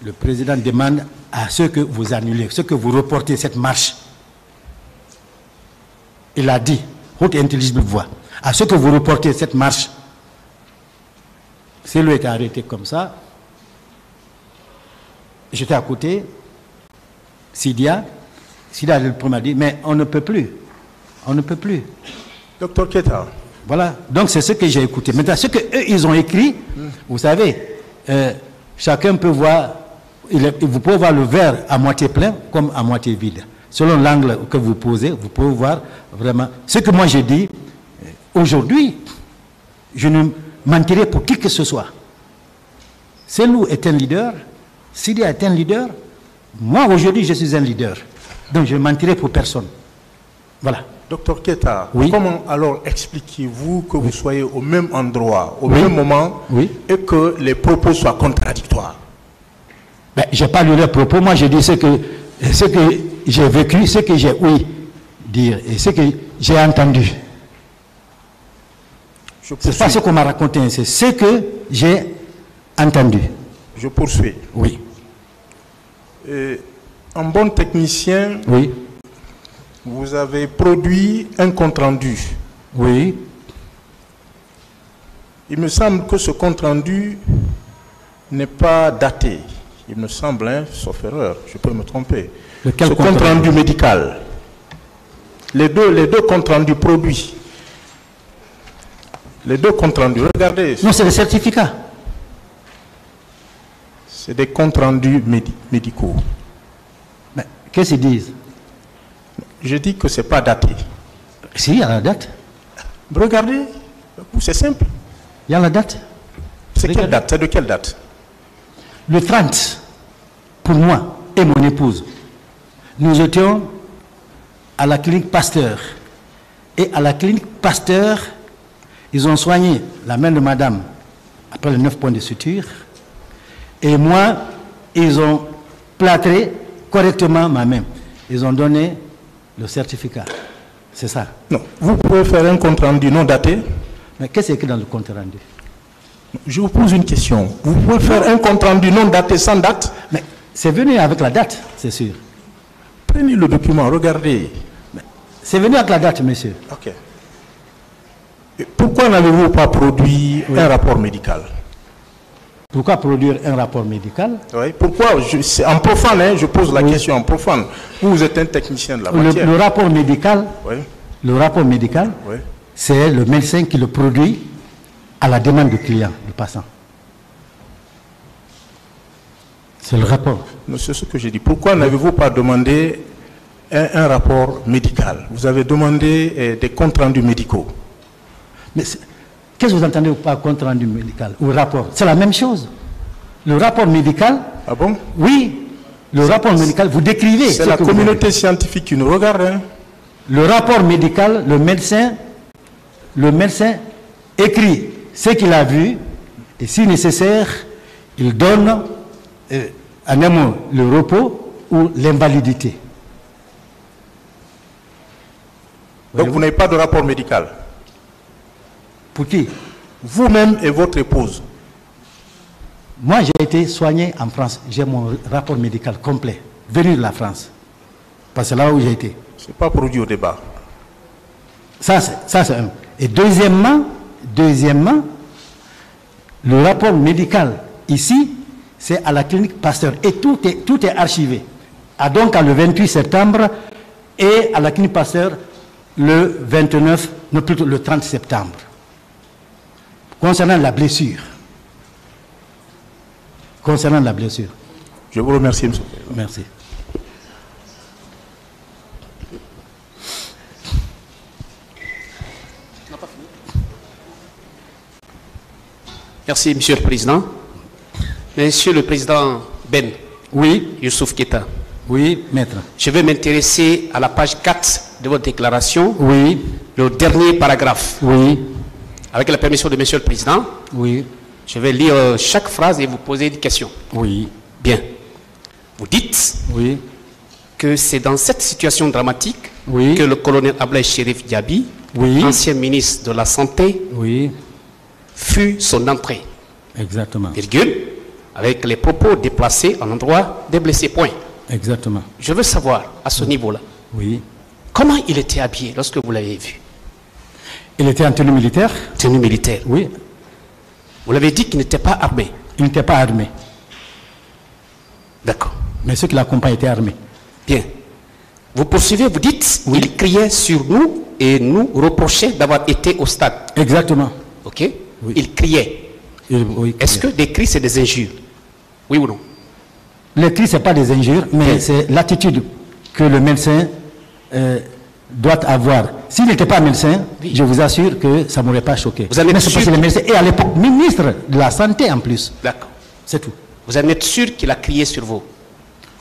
le président demande à ceux que vous annulez, ceux que vous reportez cette marche. Il a dit, haute et intelligible voix, à ceux que vous reportez cette marche, c'est lui qui est arrêté comme ça. J'étais à côté, Sidia le premier a dit, mais on ne peut plus. On ne peut plus. Docteur Keita. Voilà, donc c'est ce que j'ai écouté. Maintenant, ce qu'eux, ils ont écrit, vous savez, chacun peut voir, vous pouvez voir le verre à moitié plein comme à moitié vide. Selon l'angle que vous posez, vous pouvez voir vraiment. Ce que moi j'ai dit, aujourd'hui, je ne mentirai pour qui que ce soit. Selou est un leader, Sidia est un leader, moi aujourd'hui je suis un leader. Donc je ne mentirai pour personne. Voilà. Docteur Keita, oui. Comment alors expliquez-vous que vous soyez au même endroit, au même moment, et que les propos soient contradictoires? Ben, je n'ai pas lu leurs propos, moi je dis ce que j'ai vécu, ce que j'ai ouï dire et ce que j'ai entendu. C'est pas ce qu'on m'a raconté, c'est ce que j'ai entendu. Je poursuis. Oui. Un bon technicien, oui. Vous avez produit un compte-rendu. Oui. Il me semble que ce compte-rendu n'est pas daté. Il me semble, hein, sauf erreur, je peux me tromper. Ce compte-rendu médical. Les deux comptes-rendus produits. Les deux comptes-rendus, regardez. Non, c'est des certificats. C'est des comptes-rendus médicaux. Mais qu'est-ce qu'ils disent? Je dis que ce n'est pas daté. Si, il y a la date. Regardez, c'est simple. Il y a la date. C'est quelle date? C'est de quelle date? Le 30, pour moi et mon épouse, nous étions à la clinique Pasteur. Et à la clinique Pasteur, ils ont soigné la main de madame après les 9 points de suture. Et moi, ils ont plâtré correctement ma main. Ils ont donné le certificat. C'est ça. Non. Vous pouvez faire un compte rendu non daté. Mais qu'est-ce qui est écrit dans le compte rendu? Je vous pose une question. Vous pouvez faire un compte rendu non daté sans date? Mais c'est venu avec la date, c'est sûr. Prenez le document, regardez. C'est venu avec la date, monsieur. Ok. Et pourquoi n'avez-vous pas produit un rapport médical? Pourquoi produire un rapport médical? Oui, pourquoi? En profane, hein, je pose la question en profane. Vous êtes un technicien de la matière. Le rapport médical, oui. Le rapport médical, oui. C'est le médecin qui le produit à la demande du client, du patient. C'est le rapport. C'est ce que j'ai dit. Pourquoi n'avez-vous pas demandé un rapport médical? Vous avez demandé des comptes rendus médicaux. Mais qu'est-ce que vous entendez par compte rendu médical ou rapport? C'est la même chose. Le rapport médical. Ah bon? Oui. Le rapport médical, vous décrivez. C'est la communauté scientifique qui nous regarde. Hein? Le rapport médical, le médecin écrit ce qu'il a vu et si nécessaire, il donne en un mot le repos ou l'invalidité. Donc vous n'avez pas de rapport médical? Pour qui? Vous-même et votre épouse. Moi, j'ai été soigné en France. J'ai mon rapport médical complet, venu de la France. Parce que c'est là où j'ai été. Ce n'est pas produit au débat. Ça, c'est un. Et deuxièmement, le rapport médical ici, c'est à la clinique Pasteur. Et tout est archivé. Donc, le 28 septembre et à la clinique Pasteur le 29, non plutôt le 30 septembre. Concernant la blessure. Je vous remercie, monsieur. Merci. Merci, Monsieur le Président. Monsieur le Président Ben. Oui. Youssouf Keita. Oui, maître. Je vais m'intéresser à la page 4 de votre déclaration. Oui. Le dernier paragraphe. Oui. Avec la permission de Monsieur le Président. Oui. Je vais lire chaque phrase et vous poser une question. Oui. Bien. Vous dites oui. que c'est dans cette situation dramatique oui. que le colonel Ablaye Chérif Diaby, oui. ancien ministre de la Santé, oui. fut son entrée. Exactement. Virgule, avec les propos déplacés en endroit des blessés, point. Exactement. Je veux savoir, à ce niveau-là, oui, comment il était habillé lorsque vous l'avez vu? Il était en tenue militaire. Tenue militaire. Oui. Vous l'avez dit qu'il n'était pas armé. Il n'était pas armé. D'accord. Mais ceux qui l'accompagnent étaient armés. Bien. Vous poursuivez, vous dites, oui. Il criait sur nous et nous reprochait d'avoir été au stade. Exactement. Ok. Oui. Il criait. Oui, est-ce que des cris, c'est des injures? Oui ou non? Les cris, ce n'est pas des injures, mais c'est l'attitude que le médecin doit avoir. S'il n'était pas médecin, oui, je vous assure que ça ne m'aurait pas choqué. Vous en êtes sûr? Le médecin, et à l'époque, ministre de la Santé en plus. D'accord. C'est tout. Vous en êtes sûr qu'il a crié sur vous?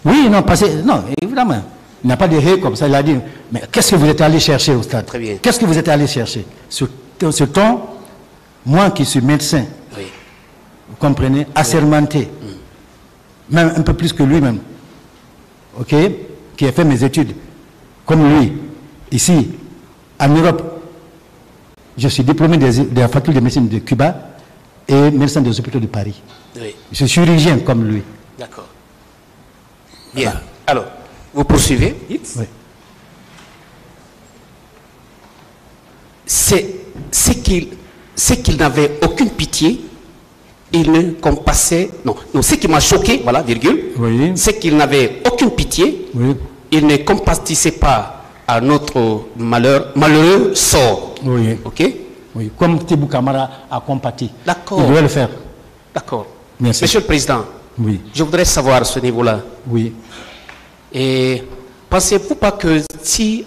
Oui, non, non, évidemment. Il n'a pas de ré comme ça, il a dit, mais qu'est-ce que vous êtes allé chercher au stade? Très bien. Qu'est-ce que vous êtes allé chercher? Ce ton, moi qui suis médecin, oui, vous comprenez, assermenté, même un peu plus que lui-même, ok, qui a fait mes études, comme lui, ici, en Europe, je suis diplômé de la faculté de médecine de Cuba et médecin des hôpitaux de Paris. Oui. Je suis chirurgien comme lui. D'accord. Bien. Voilà. Alors, vous poursuivez? Oui. C'est qu'il n'avait aucune pitié, il ne compassait... Non, ce qui m'a choqué, voilà, virgule, oui, c'est qu'il n'avait aucune pitié, oui, il ne compatissait pas à notre malheureux sort. Oui. Ok? Oui, comme Tibou Kamara a compati. D'accord. Il devait le faire. D'accord. Merci. Monsieur le Président, oui, je voudrais savoir à ce niveau-là. Oui. Et pensez-vous pas que si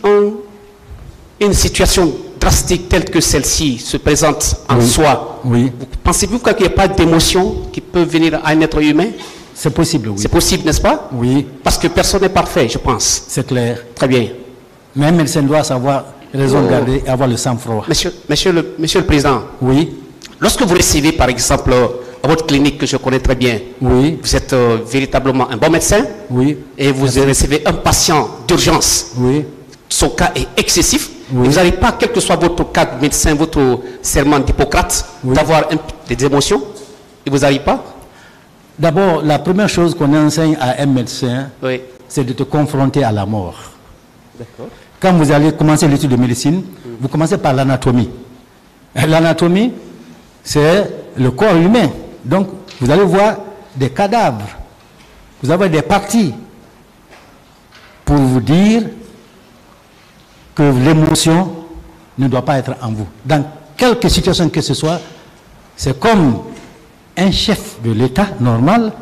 une situation drastique telle que celle-ci se présente en soi, oui, pensez-vous qu'il n'y a pas d'émotion qui peut venir à un être humain? C'est possible, oui. C'est possible, n'est-ce pas? Oui. Parce que personne n'est parfait, je pense. C'est clair. Très bien. Mais un médecin doit savoir raison de garder et avoir le sang-froid. Monsieur le Président. Oui. Lorsque vous recevez, par exemple, à votre clinique que je connais très bien, oui, vous êtes véritablement un bon médecin, oui, et vous recevez un patient d'urgence, oui, son cas est excessif, oui, et vous n'avez pas, quel que soit votre cas de médecin, votre serment d'Hippocrate, oui, d'avoir des émotions, et vous n'arrivez pas? D'abord, la première chose qu'on enseigne à un médecin, oui, c'est de te confronter à la mort. D'accord. Quand vous allez commencer l'étude de médecine, vous commencez par l'anatomie. L'anatomie, c'est le corps humain. Donc, vous allez voir des cadavres. Vous avez des parties pour vous dire que l'émotion ne doit pas être en vous. Dans quelque situation que ce soit, c'est comme un chef de l'État normal,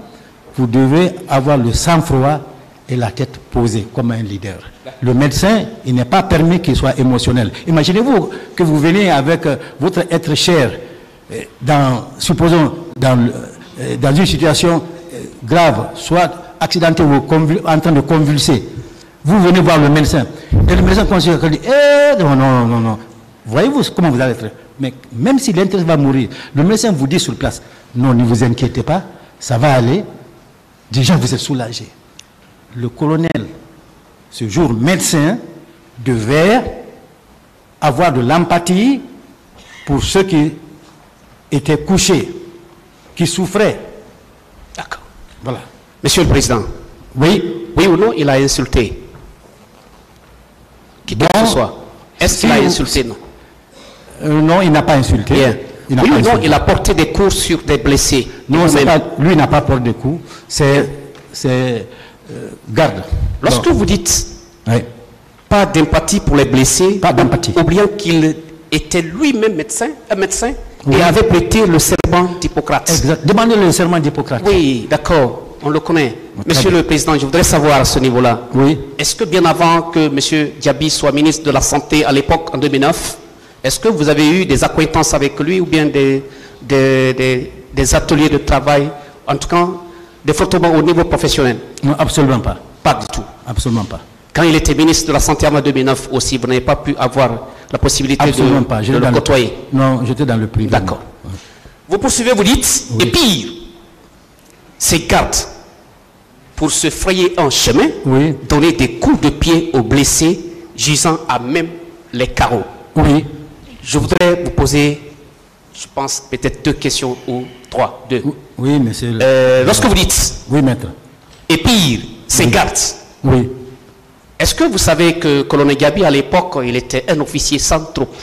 vous devez avoir le sang-froid et la tête posée comme un leader. Le médecin, il n'est pas permis qu'il soit émotionnel. Imaginez-vous que vous venez avec votre être cher, supposons dans une situation grave, soit accidentée ou en train de convulser. Vous venez voir le médecin. Et le médecin considère qu'il dit, non. Voyez-vous comment vous allez être? Mais même si l'intérêt va mourir, le médecin vous dit sur place, non, ne vous inquiétez pas, ça va aller. Déjà, vous êtes soulagé. Le colonel, ce jour médecin, devait avoir de l'empathie pour ceux qui étaient couchés, qui souffraient. D'accord. Voilà. Monsieur le Président, oui ou non, il a insulté? Qui que ce soit. Est-ce qu'il a insulté? Non. Non, il n'a pas insulté. Bien. Oui ou non, il a porté des coups sur des blessés? Non, lui n'a pas porté des coups. C'est garde. Lorsque vous dites pas d'empathie pour les blessés, pas d'empathie, oubliant qu'il était lui-même un médecin, oui, et avait prêté le serment d'Hippocrate. Exact. Demandez le serment d'Hippocrate. Oui, d'accord, on le connaît. Monsieur le Président, je voudrais savoir à ce niveau-là. Oui. Est-ce que bien avant que M. Diaby soit ministre de la Santé à l'époque, en 2009, est-ce que vous avez eu des acquaintances avec lui ou bien des ateliers de travail, en tout cas des fortement au niveau professionnel? Non, absolument pas. Pas du tout. Absolument pas. Quand il était ministre de la Santé en 2009 aussi, vous n'avez pas pu avoir la possibilité de le côtoyer? Non, j'étais dans le privé. D'accord. Ouais. Vous poursuivez, vous dites, oui, et pire, ces gardes, pour se frayer un chemin, oui, donner des coups de pied aux blessés, gisant à même les carreaux. Oui. Je voudrais vous poser, je pense, peut-être 2 questions ou 3, 2. Oui, monsieur. Lorsque vous dites... Oui, maître. Et pire, ces gardes. Oui. Est-ce que vous savez que colonel Gabi, à l'époque, il était un officier sans troupe?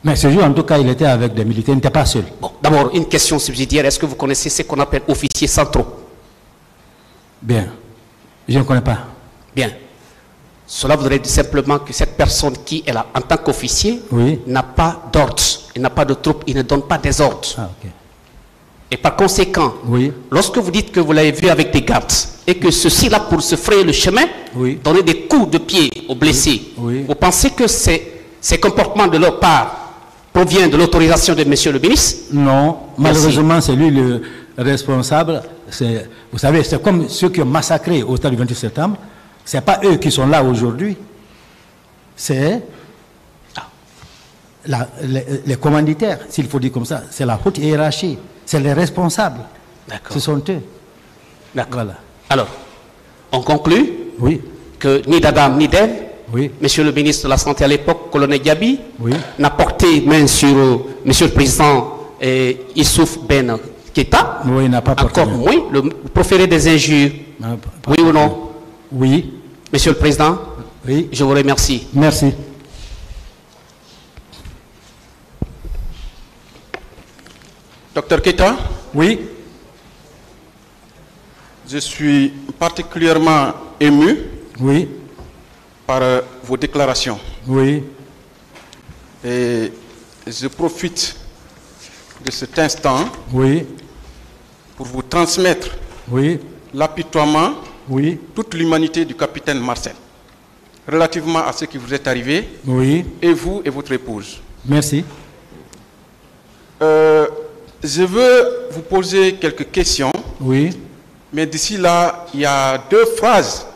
Mais ce jour, en tout cas, il était avec des militaires, il n'était pas seul. Bon, d'abord, une question subsidiaire. Est-ce que vous connaissez ce qu'on appelle officier sans troupe? Bien. Je ne connais pas. Bien. Cela voudrait dire simplement que cette personne qui est là en tant qu'officier n'a pas d'ordre, il n'a pas de troupe, il ne donne pas des ordres. Ah, okay. Et par conséquent, lorsque vous dites que vous l'avez vu avec des gardes et que ceux-ci là pour se frayer le chemin, donner des coups de pied aux blessés, vous pensez que ces comportements de leur part proviennent de l'autorisation de monsieur le ministre? Non, malheureusement c'est lui le responsable. Vous savez, c'est comme ceux qui ont massacré au stade du 28 septembre. Ce n'est pas eux qui sont là aujourd'hui. C'est les commanditaires, s'il faut dire comme ça. C'est la haute hiérarchie. C'est les responsables. Ce sont eux. D'accord. Voilà. Alors, on conclut que ni d'Adam ni d'Ève, monsieur le ministre de la Santé à l'époque, colonel Gabi, n'a porté main sur monsieur le président Issouf Ben Keita. Oui, il n'a pas porté encore moins le proférer des injures. Oui ou non? Oui. Monsieur le Président, je vous remercie. Merci. Docteur Keita? Oui. Je suis particulièrement ému par vos déclarations. Oui. Et je profite de cet instant pour vous transmettre l'apitoiement, toute l'humanité du capitaine Marcel, relativement à ce qui vous est arrivé, et vous et votre épouse. Merci. Je veux vous poser quelques questions, mais d'ici là, il y a deux phrases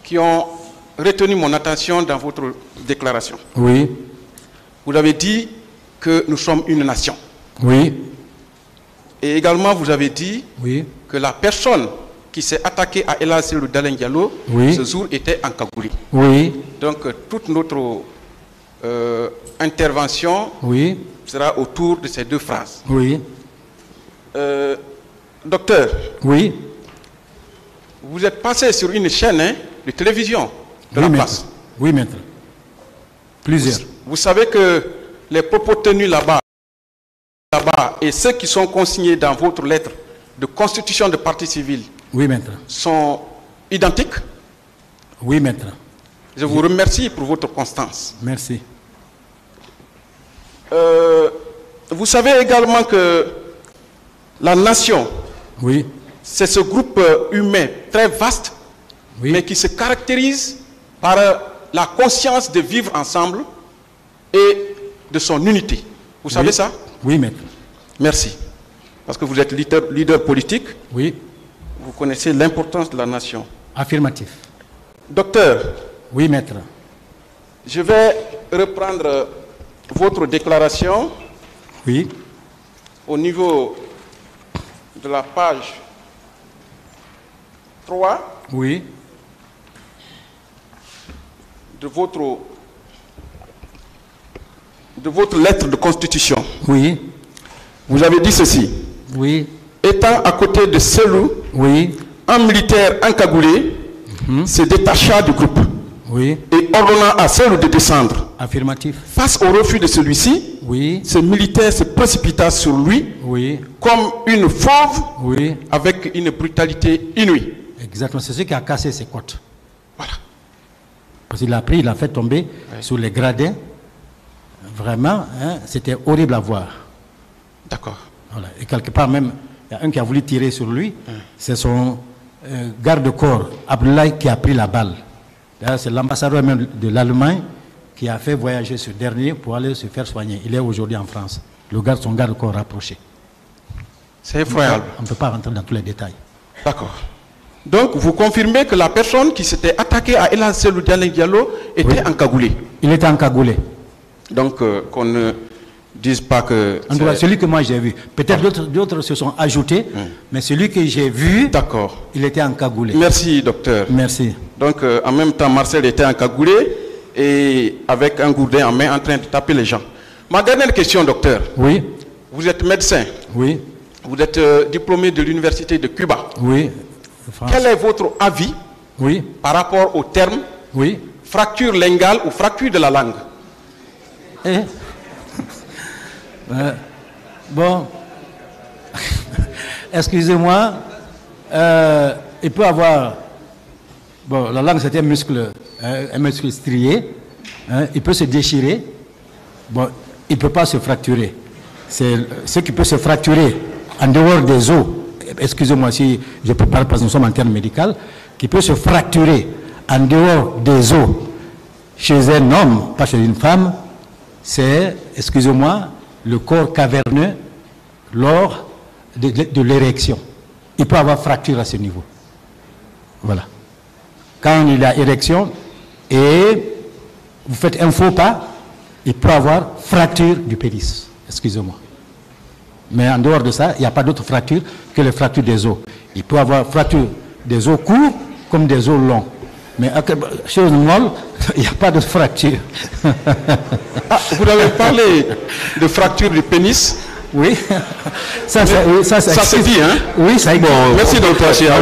qui ont retenu mon attention dans votre déclaration. Vous avez dit que nous sommes une nation. Et également, vous avez dit que la personne qui s'est attaquée à El Hadji Dalen Diallo, ce jour était en Kagouli. Donc, toute notre intervention sera autour de ces deux phrases. Docteur, vous êtes passé sur une chaîne de télévision de la place. Oui, maître. Plusieurs. Vous savez que les propos tenus là-bas et ceux qui sont consignés dans votre lettre de constitution de parti civil sont identiques? Oui, maître. Je vous remercie pour votre constance. Merci. Vous savez également que la nation, c'est ce groupe humain très vaste, mais qui se caractérise par la conscience de vivre ensemble et de son unité. Vous savez ça? Oui, maître. Merci. Parce que vous êtes leader politique. Vous connaissez l'importance de la nation. Affirmatif. Docteur. Oui, maître. Je vais reprendre votre déclaration. Au niveau de la page 3. De votre lettre de constitution. Vous avez dit ceci. Étant à côté de Selou, un militaire encagoulé se détacha du groupe et ordonnant à Selou de descendre. Affirmatif. Face au refus de celui-ci, ce militaire se précipita sur lui comme une fauve avec une brutalité inouïe. Exactement, c'est ce qui a cassé ses côtes. Voilà. Parce qu'il a pris, il a fait tomber sur les gradins. Vraiment, c'était horrible à voir. D'accord. Voilà. Et quelque part même, il y a un qui a voulu tirer sur lui. C'est son garde-corps, Abdoulaye, qui a pris la balle. D'ailleurs, c'est l'ambassadeur même de l'Allemagne qui a fait voyager ce dernier pour aller se faire soigner. Il est aujourd'hui en France. Son garde-corps rapproché. C'est effroyable. On ne peut pas rentrer dans tous les détails. D'accord. Donc, vous confirmez que la personne qui s'était attaquée à El Hadji Dalen Diallo était encagoulée. Il était encagoulé. Donc, qu'on ne dise pas que... En tout cas, celui que moi j'ai vu. Peut-être d'autres se sont ajoutés, mais celui que j'ai vu, il était encagoulé. Merci, docteur. Merci. Donc, en même temps, Marcel était encagoulé et avec un gourdin en main en train de taper les gens. Ma dernière question, docteur. vous êtes médecin. Oui. Vous êtes diplômé de l'université de Cuba. Oui. Quel est votre avis par rapport au terme fracture linguale ou fracture de la langue? Bon, excusez-moi, il peut avoir, bon, la langue c'est un muscle strié, hein, il peut se déchirer, bon, il ne peut pas se fracturer. C'est ce qui peut se fracturer en dehors des os, excusez-moi si je peux parler parce que nous sommes en termes médicaux, qui peut se fracturer en dehors des os chez un homme, pas chez une femme, c'est, excusez-moi, le corps caverneux lors de l'érection. Il peut avoir fracture à ce niveau. Voilà. Quand il a érection et vous faites un faux pas, il peut avoir fracture du pénis. Excusez-moi. Mais en dehors de ça, il n'y a pas d'autre fracture que les fractures des os. Il peut avoir fracture des os courts comme des os longs. Mais chez le molle, il n'y a pas de fracture. Vous avez parlé de fracture du pénis. Oui. Ça se dit, hein? Oui, ça existe. Bon, merci docteur Chia.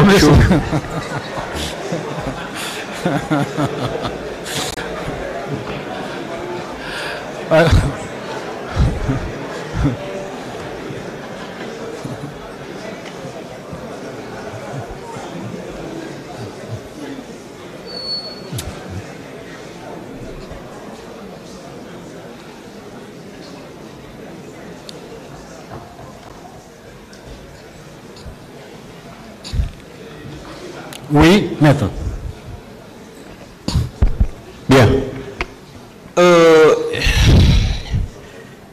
Oui, maître. Bien.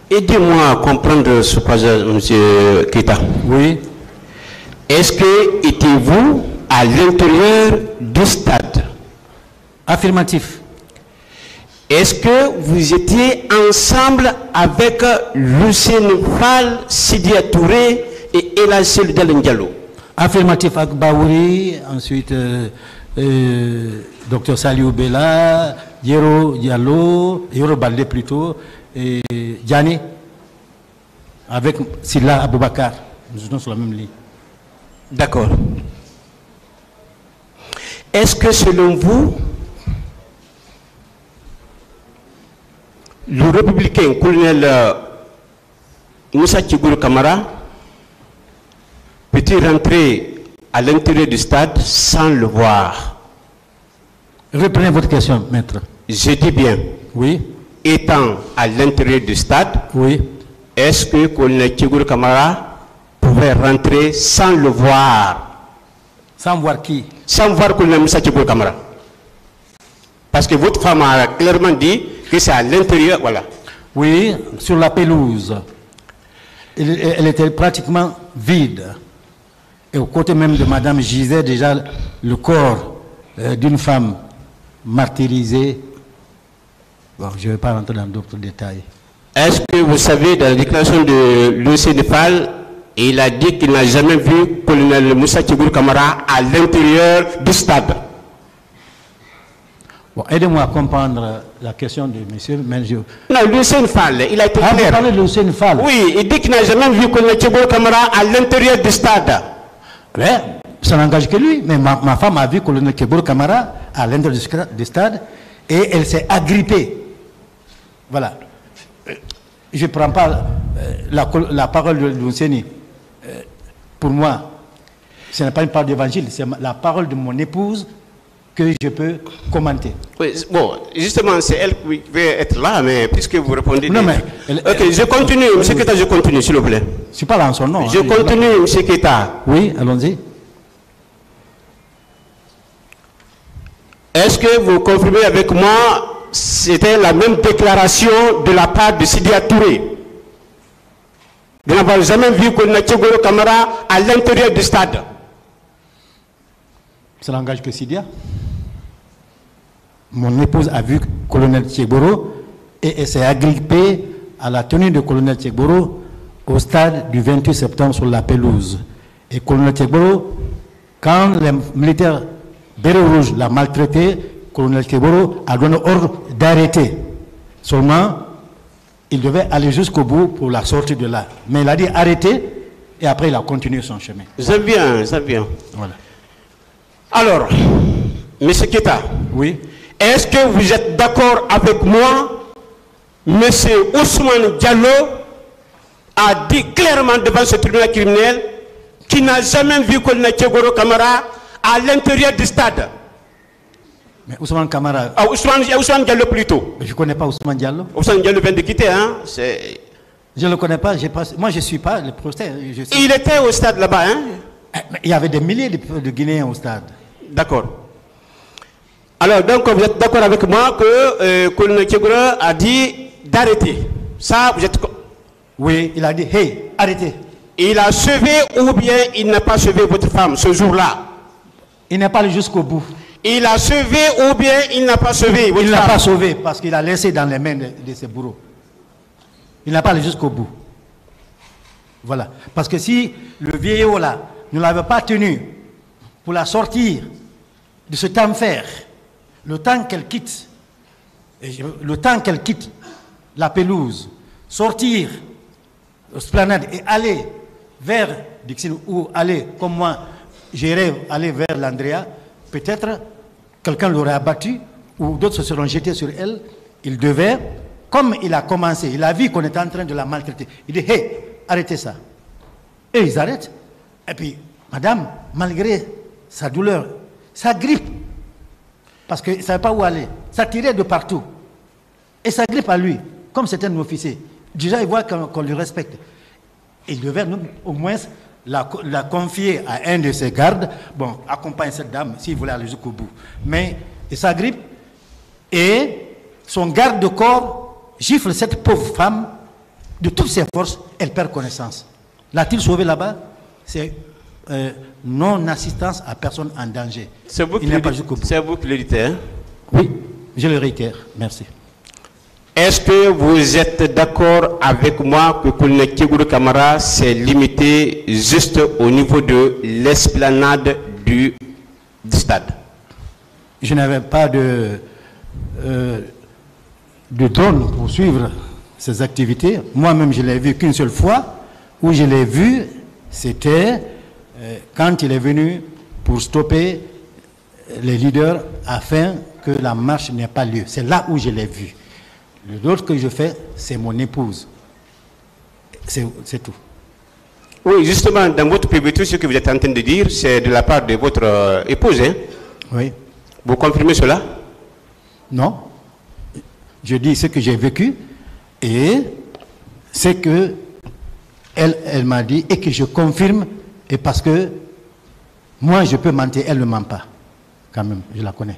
Aidez-moi à comprendre ce passage, M. Keita. Oui. Est-ce que étiez-vous à l'intérieur du stade? Affirmatif. Est-ce que vous étiez ensemble avec Lucien Fall, Sidia Touré et Elassel Diallo? Affirmatif, Akbaouri, ensuite Dr Saliou Bella, Yero Diallo, Yero Baldé plutôt, et Diani, avec Silla Aboubakar. Nous sommes sur la même ligne. D'accord. Est-ce que selon vous, le républicain colonel Moussa Tchigourou Kamara peut-il rentrer à l'intérieur du stade sans le voir? Reprenez votre question, maître. Je dis bien. Oui. Étant à l'intérieur du stade, oui. Est-ce que colonel Tchigourou Kamara pouvait rentrer sans le voir? Sans voir qui? Sans voir colonel Moussa Tchigourou Kamara. Parce que votre femme a clairement dit que c'est à l'intérieur, voilà. Oui, sur la pelouse. Elle était pratiquement vide. Et au côté même de madame gisait déjà le corps d'une femme martyrisée. Bon, je ne vais pas rentrer dans d'autres détails. Est-ce que vous savez, dans la déclaration de Lucien Fall, il a dit qu'il n'a jamais vu colonel Moussa Tchigourou Kamara à l'intérieur du stade? Bon, aidez-moi à comprendre la question de monsieur. Non, Lucien Fall, il a été clair. Vous parlez de Lucien Fall? Oui, il dit qu'il n'a jamais vu colonel Tchigourou Kamara à l'intérieur du stade. Oui, ça n'engage que lui. Mais ma femme a vu colonel Tchigourou Kamara à l'intérieur du stade et elle s'est agrippée. Voilà. Je ne prends pas la parole de Luceni. Pour moi, ce n'est pas une parole d'évangile, c'est la parole de mon épouse que je peux commenter. Oui, bon, justement, c'est elle qui veut être là, mais puisque vous répondez... Non, mais... Ok, je continue, M. Keita, je continue, s'il vous plaît. Je parle en son nom. Je continue, M. Keita. Oui, allons-y. Est-ce que vous confirmez avec moi, c'était la même déclaration de la part de Sidia Touré? Vous n'avez jamais vu colonel Tchigourou Kamara à l'intérieur du stade? Ça n'engage que Sidia. Mon épouse a vu colonel Tchigourou et elle s'est agrippée à la tenue de colonel Tchigourou au stade du 28 septembre sur la pelouse. Et colonel Tchigourou, quand les militaires Béret Rouge l'a maltraité, colonel Tchigourou a donné ordre d'arrêter. Seulement, il devait aller jusqu'au bout pour la sortie de là. Mais il a dit arrêtez, et après il a continué son chemin. C'est bien, c'est bien. Voilà. Alors, M. Keita, oui. Est-ce que vous êtes d'accord avec moi? M. Ousmane Diallo a dit clairement devant ce tribunal criminel qu'il n'a jamais vu Colonel Thiegoro Camara à l'intérieur du stade. Mais Ousmane Camara... Ah, Ousmane Diallo plutôt. Je ne connais pas Ousmane Diallo. Ousmane Diallo vient de quitter, hein? Je ne le connais pas, moi je ne suis pas le procès. Il était au stade là-bas, hein? Mais il y avait des milliers de Guinéens au stade. D'accord. Alors, donc, vous êtes d'accord avec moi que Colonel Thiegoro a dit d'arrêter. Ça, vous êtes... Oui, il a dit, hey, arrêtez. Il a sauvé ou bien il n'a pas sauvé votre femme ce jour-là? Il n'est pas allé jusqu'au bout. Il a sauvé ou bien il n'a pas sauvé votre femme? Il n'a pas sauvé parce qu'il a laissé dans les mains de ses bourreaux. Il n'a pas allé jusqu'au bout. Voilà. Parce que si le vieillot là ne l'avait pas tenu pour la sortir de ce enfer, le temps qu'elle quitte la pelouse, sortir l'esplanade et aller vers Dixine ou aller comme moi, j'irais aller vers l'Andrea, peut-être quelqu'un l'aurait abattu ou d'autres se seront jetés sur elle. Il devait, comme il a commencé, il a vu qu'on était en train de la maltraiter. Il dit, hey, arrêtez ça. Et ils arrêtent. Et puis, madame, malgré sa douleur, sa grippe, parce qu'il ne savait pas où aller, ça tirait de partout. Et sa grippe à lui, comme c'était un officier, déjà il voit qu'on lui respecte. Il devait au moins la confier à un de ses gardes. Bon, accompagne cette dame s'il voulait aller jusqu'au bout. Mais sa grippe et son garde de corps gifle cette pauvre femme de toutes ses forces, elle perd connaissance. L'a-t-il sauvé là-bas? C'est non-assistance à personne en danger. C'est vous qui le dites, hein? Oui, je le réitère. Merci. Est-ce que vous êtes d'accord avec moi que Colonel Thiegoro Camara s'est limité juste au niveau de l'esplanade du stade? Je n'avais pas de drone pour suivre ses activités. Moi-même, je l'ai vu qu'une seule fois. Où je l'ai vu, c'était quand il est venu pour stopper les leaders afin que la marche n'ait pas lieu. C'est là où je l'ai vu. L'autre que je fais, c'est mon épouse. C'est tout. Oui, justement, dans votre public, tout ce que vous êtes en train de dire, c'est de la part de votre épouse, hein? Oui. Vous confirmez cela? Non. Je dis ce que j'ai vécu et c'est que elle m'a dit et que je confirme, et parce que moi je peux mentir, elle ne ment pas. Quand même, je la connais.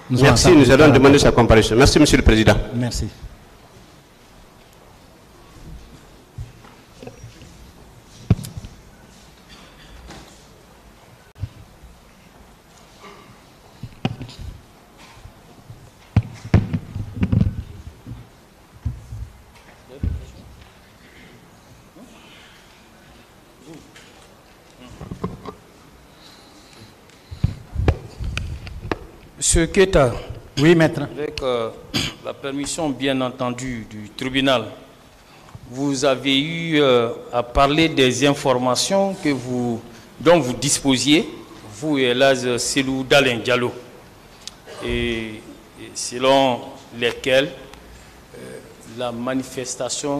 Merci, nous allons demander sa comparaison. Merci, Monsieur le Président. Merci. Monsieur Keita. Oui, maître. Avec la permission, bien entendu, du tribunal, vous avez eu à parler des informations dont vous disposiez, vous et Elhadj Cellou Dalein Diallo, et selon lesquelles la manifestation